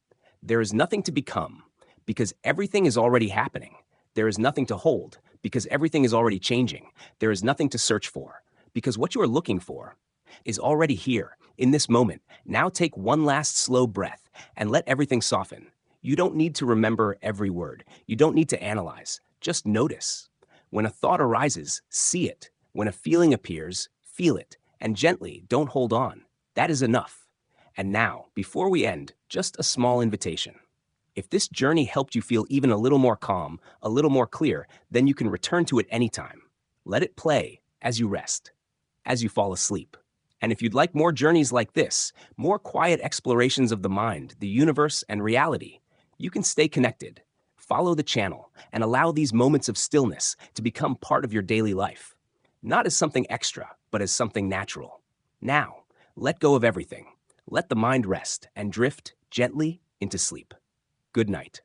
[SPEAKER 1] There is nothing to become because everything is already happening. There is nothing to hold because everything is already changing. There is nothing to search for because what you are looking for is already here in this moment. Now take one last slow breath and let everything soften. You don't need to remember every word. You don't need to analyze. Just notice. When a thought arises, see it. When a feeling appears, feel it. And gently, don't hold on. That is enough. And now, before we end, just a small invitation. If this journey helped you feel even a little more calm, a little more clear, then you can return to it anytime. Let it play as you rest, as you fall asleep. And if you'd like more journeys like this, more quiet explorations of the mind, the universe, and reality, you can stay connected. Follow the channel and allow these moments of stillness to become part of your daily life. Not as something extra, but as something natural. Now, let go of everything. Let the mind rest and drift gently into sleep. Good night.